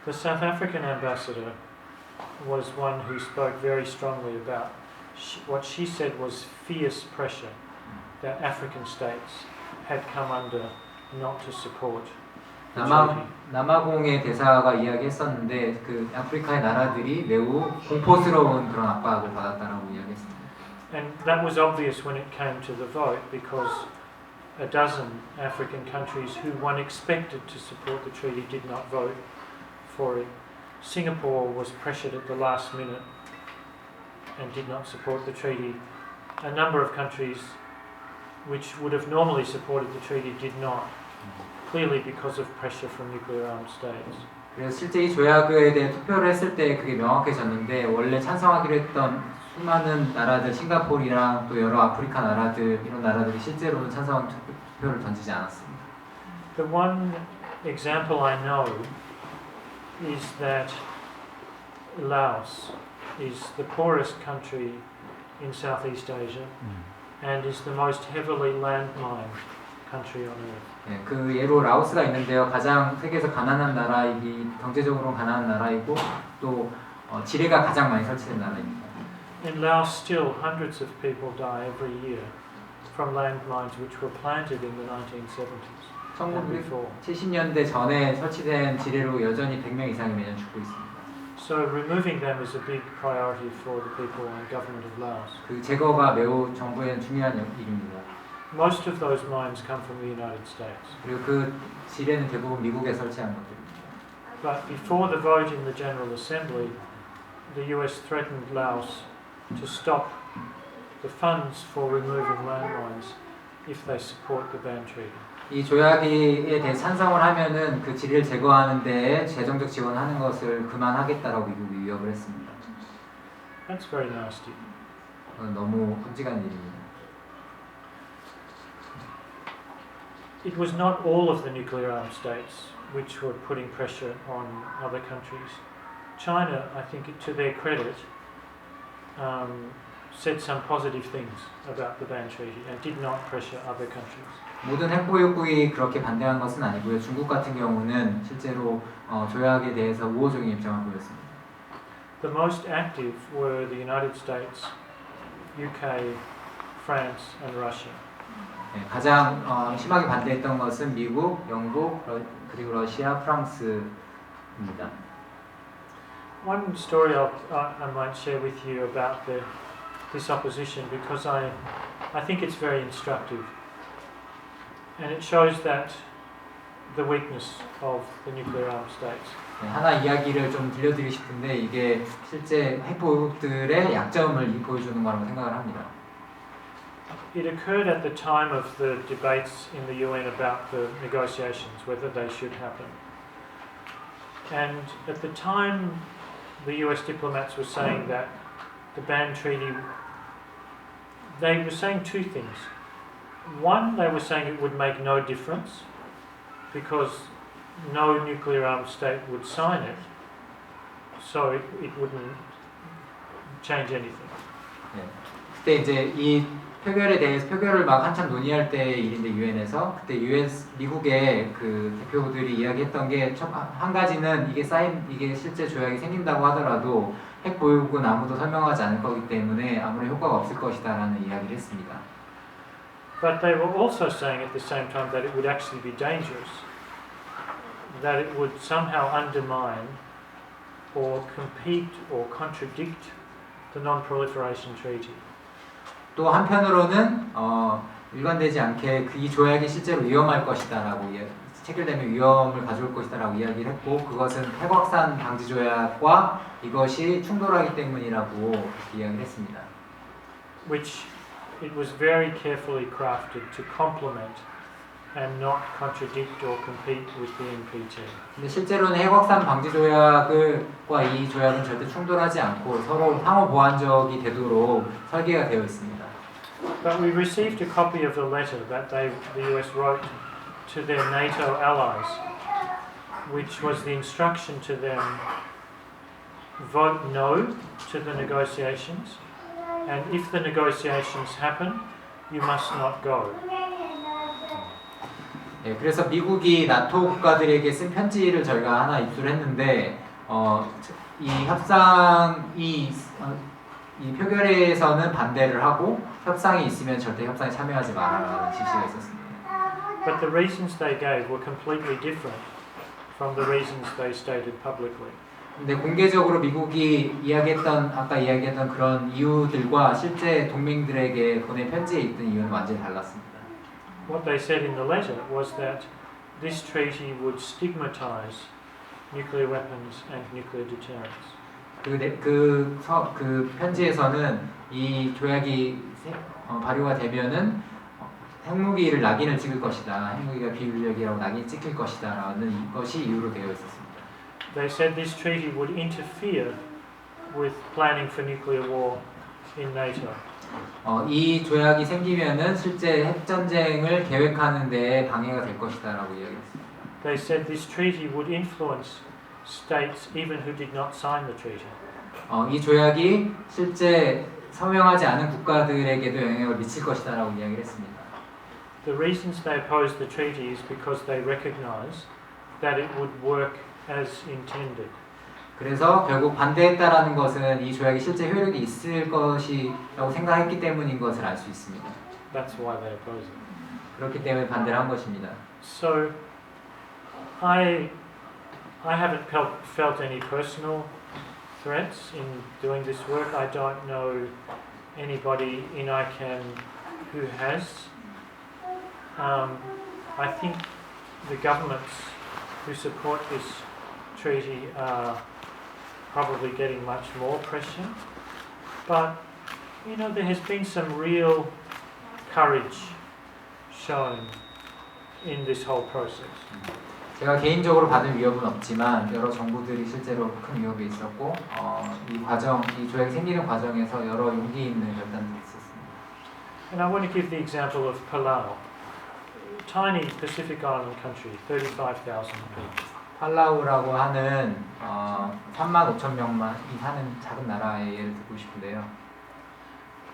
The South African ambassador was one who spoke very strongly about what she said was fierce pressure that African states had come under not to support. 남아공의 대사가 이야기했었는데 그 아프리카의 나라들이 매우 공포스러운 그런 압박을 받았다라고 이야기했습니다. And that was obvious when it came to the vote because a dozen African countries who one expected to support the treaty did not vote for it. Singapore was pressured at the last minute and did not support the treaty. A number of countries which would have normally supported the treaty did not. Clearly because of pressure from nuclear-armed states. 그래서 실제 이 조약에 대해 투표를 했을 때 그게 명확해졌는데 원래 찬성하기로 했던 수많은 나라들, 싱가포르랑 또 여러 아프리카 나라들 이런 나라들이 실제로는 찬성 투표를 던지지 않았습니다. The one example I know is that Laos is the poorest country in Southeast Asia and is the most heavily landmined country on earth. 네, 그 예로 라오스가 있는데요. 가장 세계에서 가난한 나라이기 경제적으로 가난한 나라이고 또 지뢰가 가장 많이 설치된 나라입니다. In Laos, still hundreds of people die every year from landmines which were planted in the 1970s. 1970년대 전에 설치된 지뢰로 여전히 100명 이상이 매년 죽고 있습니다. So removing them is a big priority for the people and government of Laos. 그 제거가 매우 정부에는 중요한 일입니다. Most of those mines come from the United States. 그리고 그 지뢰는 대부분 미국에 설치한 것들입니다. But before the vote in the General Assembly, the US threatened Laos to stop the funds for removing landmines if they support the ban treaty. 이 조약에 대해 찬성을 하면은 그 지뢰를 제거하는 데에 재정적 지원하는 것을 그만하겠다라고 미국이 위협을 했습니다. That's very nasty. 너무 끔찍한 일입니다. it was not all of the nuclear armed states which were putting pressure on other countries. China, I think, to their credit, said some positive things about the ban treaty and did not pressure other countries. 모든 핵보유국이 그렇게 반대한 것은 아니고요. 중국 같은 경우는 실제로 조약에 대해서 우호적인 입장을 보였습니다. The most active were the United States, UK, France, and Russia. 네, 가장 심하게 반대했던 것은 미국, 영국, 그리고 러시아, 프랑스입니다. One story I might share with you about this opposition because I think it's very instructive and it shows that the weakness of the nuclear armed states. 네, 하나 이야기를 좀 들려드리고 싶은데 이게 실제 핵보유국들의 약점을 보여주는 거라고 생각을 합니다. It occurred at the time of the debates in the UN about the negotiations, whether they should happen. And at the time, the US diplomats were saying that the ban treaty, they were saying two things. One, they were saying it would make no difference because no nuclear armed state would sign it, so it wouldn't change anything. 네. 그때 이제 이 표결에 대해서 표결을 막 한참 논의할 때의 일인데 유엔에서 그때 미국의 그 대표들이 이야기했던 게 한 가지는 이게 실제 조약이 생긴다고 하더라도 핵 보유국은 아무도 설명하지 않을 거기 때문에 아무런 효과가 없을 것이다라는 이야기를 했습니다. But they were also saying at the same time that it would actually be dangerous, that it would somehow undermine or compete or contradict the Non-Proliferation Treaty. 또 한편으로는 일관되지 않게 이 조약이 실제로 위험할 것이다라고 체결되면 위험을 가져올 것이다라고 이야기를 했고 그것은 핵확산 방지조약과 이것이 충돌하기 때문이라고 이야기를 했습니다. Which it was very carefully crafted to complement and not contradict or compete with the NPT. 근데 실제로는 핵확산 방지조약과 이 조약은 절대 충돌하지 않고 서로 상호 보완적이 되도록 설계가 되어 있습니다. But we received a copy of the letter that the US wrote to their NATO allies, which was the instruction to them: vote no to the negotiations, and if the negotiations happen, you must not go. 네, 그래서 미국이 나토 국가들에게 쓴 편지를 저희가 하나 입수했는데 이 협상이 이 표결에서는 반대를 하고 협상이 있으면 절대 협상에 참여하지 말아라는 지시가 있었습니다. But the reasons they gave were completely different from the reasons they stated publicly. 근데 공개적으로 미국이 아까 이야기했던 그런 이유들과 실제 동맹들에게 보낸 편지에 있던 이유는 완전히 달랐습니다. What they said in the letter was that this treaty would stigmatize nuclear weapons and nuclear deterrence. 그 편지에서는 이 조약이 발효가 되면은 핵무기를 낙인을 찍을 것이다. 핵무기가 비윤리적이라고 낙인 찍힐 것이다라는 것이 이유로 되어 있었습니다. They said this treaty would interfere with planning for nuclear war in NATO. 이 조약이 생기면은 실제 핵 전쟁을 계획하는 데 방해가 될 것이다라고 이야기했습니다. They said this treaty would influence states even who did not sign the treaty. 이 조약이 실제 서명하지 않은 국가들에게도 영향을 미칠 것이다라고 이야기를 했습니다. The reasons they opposed the treaty is because they recognized that it would work as intended. 그래서 결국 반대했다라는 것은 이 조약이 실제 효력이 있을 것이라고 생각했기 때문인 것을 알 수 있습니다. That's why they opposed it. 그렇기 때문에 반대를 한 것입니다. So I haven't felt any personal threats in doing this work. I don't know anybody in Ican who has. I think the governments who support this treaty are probably getting much more pressure. But, you know, there has been some real courage shown in this whole process. 제가 개인적으로 받은 위협은 없지만 여러 정부들이 실제로 큰 위협이 있었고 이 조약이 생기는 과정에서 여러 용기 있는 결단들이 있었습니다. And I want to give the example of Palau. tiny Pacific Island country, 35,000 people. 팔라우라고 하는 35,000명만이 사는 작은 나라의 예를 들고 싶은데요.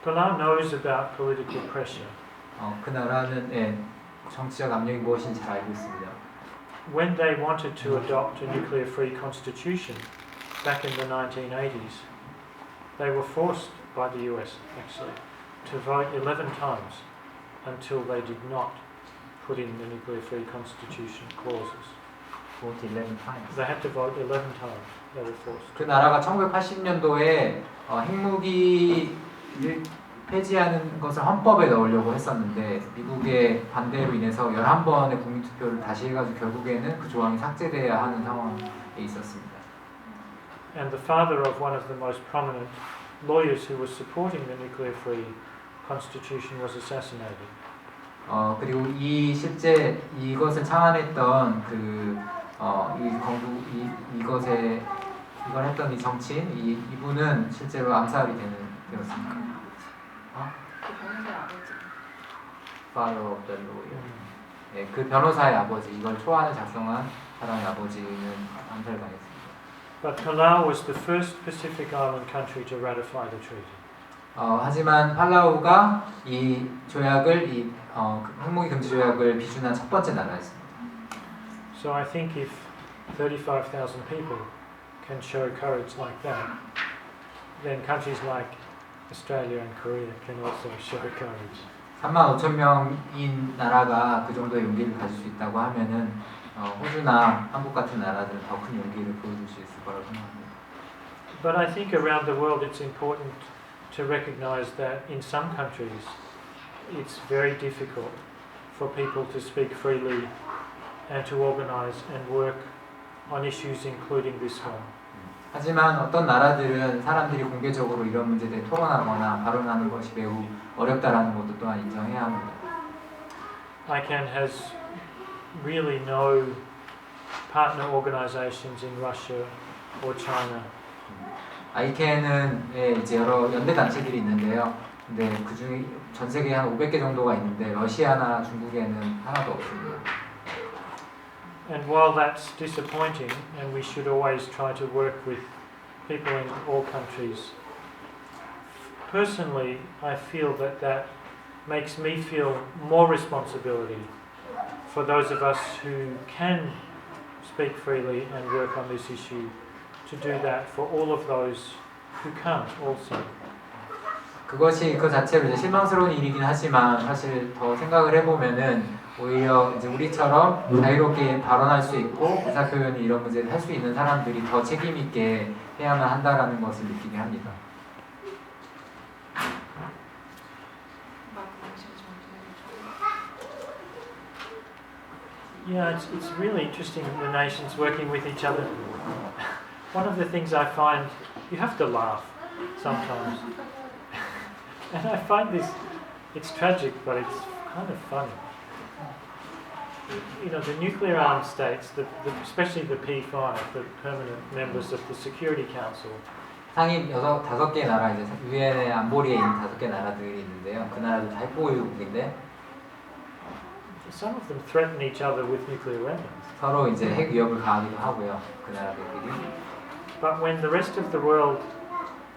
Palau knows about political pressure. 그 나라는 정치적 압력이 무엇인지 잘 알고 있습니다. When they wanted to adopt a nuclear-free constitution back in the 1980s, they were forced by the US, actually, to vote 11 times until they did not put in the nuclear-free constitution clauses. Vote 11 times. They had to vote 11 times. They were forced. 그 나라가 1980년도에 핵무기를 폐지하는 것을 헌법에 넣으려고 했었는데 미국의 반대로 인해서 11번의 국민투표를 다시 해가지고 결국에는 그 조항이 삭제돼야 하는 상황에 있었습니다. And the father of one of the most prominent lawyers who was supporting the nuclear-free constitution was assassinated. 그리고 실제 이것을 창안했던 이걸 했던 이 정치인 이분은 실제로 암살이 되었습니다. 그 변호사의 아버지. Father of the lawyer. 그 변호사의 아버지, 이걸 초안을 작성한 사람의 아버지는 암살당했습니다. But Palau was the first Pacific Island country to ratify the treaty. 하지만 팔라우가 이 조약을 핵무기 금지 조약을 비준한 첫 번째 나라였습니다. So I think if 35,000 people can show courage like that, then countries like Australia and Korea can also show courage. 35,000명인 나라가 그 정도의 용기를 가질 수 있다고 하면은 호주나 한국 같은 나라들은 더 큰 용기를 보여줄 수 있을 거라고 생각합니다. But I think around the world it's important to recognize that in some countries it's very difficult for people to speak freely and to organize and work on issues including this one. 하지만 어떤 나라들은 사람들이 공개적으로 이런 문제에 대해 토론하거나 발언하는 것이 매우 어렵다라는 것도 또한 인정해야 합니다. Ican has really no partner organizations in Russia or China. 아이캔은 이제 여러 연대 단체들이 있는데요. 근데 그 중에 전 세계에 한 500개 정도가 있는데 러시아나 중국에는 하나도 없습니다. And while that's disappointing, and we should always try to work with people in all countries, personally, I feel that makes me feel more responsibility for those of us who can speak freely and work on this issue, to do that for all of those who can't also. 그것이 그 자체로 이제 실망스러운 일이긴 하지만 사실 더 생각을 해보면은 오히려 이제 우리처럼 자유롭게 발언할 수 있고 의사표현이 이런 문제를 할 수 있는 사람들이 더 책임 있게 해야만 한다라는 것을 느끼게 합니다. Yeah, it's really interesting the nations working with each other. One of the things I find, you have to laugh sometimes. And I find this, it's tragic, but it's kind of funny. You know, the nuclear armed states, especially the P5, the permanent members of the Security Council, 상임 5개 나라, 이제 유엔의 안보리에 있는 5개 나라들이 있는데요. 그 나라들 다 핵보유국인데 some of them threaten each other with nuclear weapons. 서로 이제 핵 위협을 가하기도 하고요. 그 나라들끼리. But when the rest of the world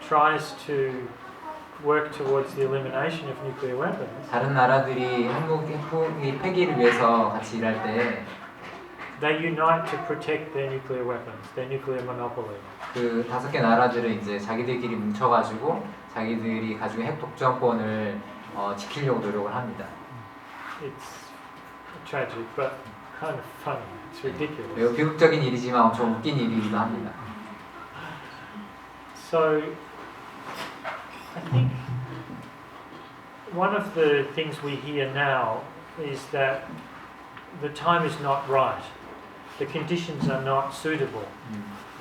tries to work towards the elimination of nuclear weapons, 다른 나라들이 핵무기 폐기를 위해서 같이 일할 때 they unite to protect their nuclear weapons, their nuclear monopoly. 그 5개 나라들은 이제 자기들끼리 뭉쳐가지고 자기들이 가지고 핵 독점권을 지키려고 노력을 합니다. It's tragic, but kind of funny. It's ridiculous. 매우 비극적인 일이지만 엄청 웃긴 일이기도 합니다. So, I think one of the things we hear now is that the time is not right. The conditions are not suitable.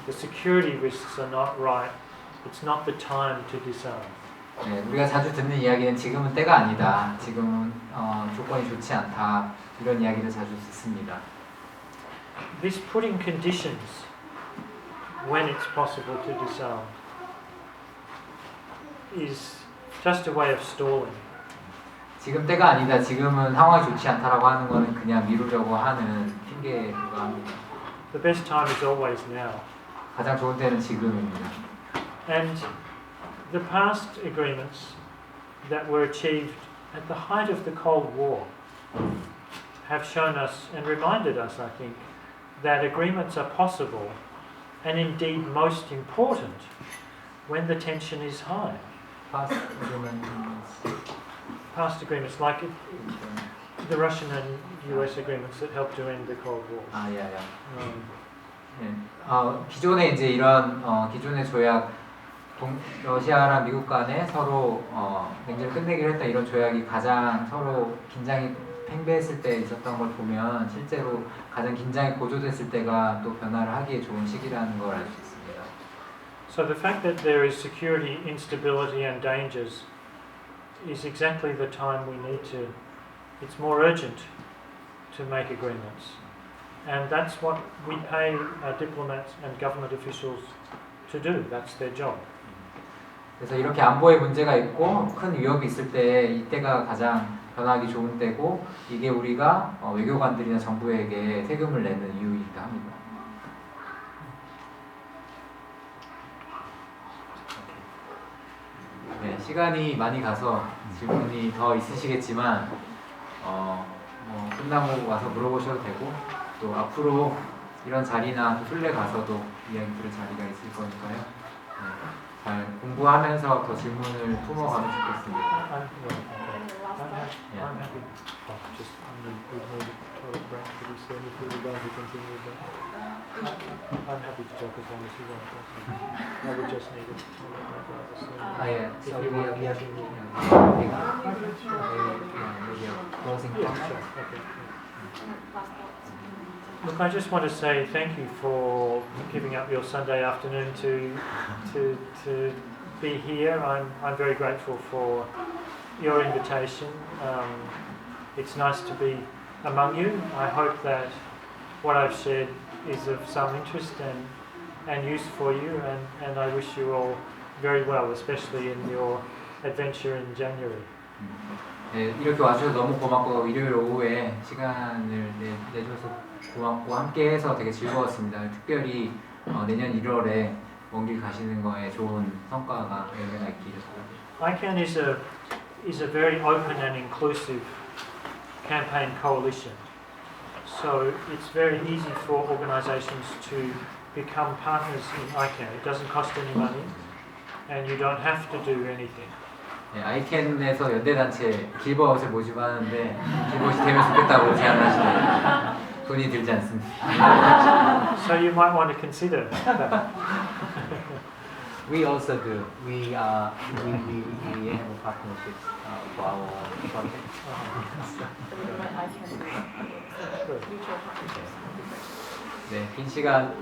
The security risks are not right. It's not the time to disarm. 네, 우리가 자주 듣는 이야기는 지금은 때가 아니다. 지금은 조건이 좋지 않다. 이런 이야기를 자주 듣습니다. This putting conditions when it's possible to disarm is just a way of stalling. 지금 때가 아니다, 지금은 상황이 좋지 않다라고 하는 거는 그냥 미루려고 하는 핑계가 합니다. The best time is always now. 가장 좋은 때는 지금입니다. And the past agreements that were achieved at the height of the Cold War have shown us and reminded us, I think, that agreements are possible and indeed most important when the tension is high. Past agreements. Past agreements like the Russian and US agreements that helped to end the Cold War. 기존에 이제 이런 기존의 조약, 러시아랑 미국 간에 서로 냉전을 끝내기로 했다, 이런 조약이 가장 서로 긴장이 팽배했을 때 있었던 걸 보면 실제로 가장 긴장이 고조됐을 때가 또 변화를 하기에 좋은 시기라는 걸 알 수 있습니다. So the fact that there is security, instability and dangers is exactly the time we need to, it's more urgent to make agreements. And that's what we pay our diplomats and government officials to do. That's their job. 그래서 이렇게 안보에 문제가 있고 큰 위협이 있을 때 이때가 가장 변하기 좋은 때고, 이게 우리가 외교관들이나 정부에게 세금을 내는 이유이기도 합니다. 네, 시간이 많이 가서 질문이 더 있으시겠지만 끝나고 와서 물어보셔도 되고, 또 앞으로 이런 자리나 또 술래 가서도 이야기 들을 자리가 있을 거니까요. 네, 잘 공부하면서 더 질문을 품어가면 좋겠습니다. I'm happy. Just we've made a total break. Did you say anything we're going to continue with that? I'm happy to talk as long as you want. I would just need a total break rather soon. So If you want to we have continue. maybe a closing Yeah, comment. sure. Okay. Look, I just want to say thank you for giving up your Sunday afternoon to be here. I'm very grateful for your invitation. It's nice to be among you. I hope that what I've shared is of some interest and use for you, and I wish you all very well, especially in your adventure in January. 네, 이렇게 와주셔서 너무 고맙고, 일요일 오후에 시간을 내줘서 고맙고, 함께해서 되게 즐거웠습니다. 특별히 내년 1월에 먼 길 가시는 거에 좋은 성과가 열매가 있기를 바랍니다. Ican is a very open and inclusive campaign coalition. So it's very easy for organisations to become partners in Ican. It doesn't cost any money, and you don't have to do anything. 네, 아이캔에서 연대단체 길버아웃을 모집하는데 길버아웃이 되면 좋겠다고 제안하시네요. 돈이 들지 않습니다. So you might want to consider that. We also do. We have a partnership for our project. Good. 네, 긴 시간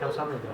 감사합니다.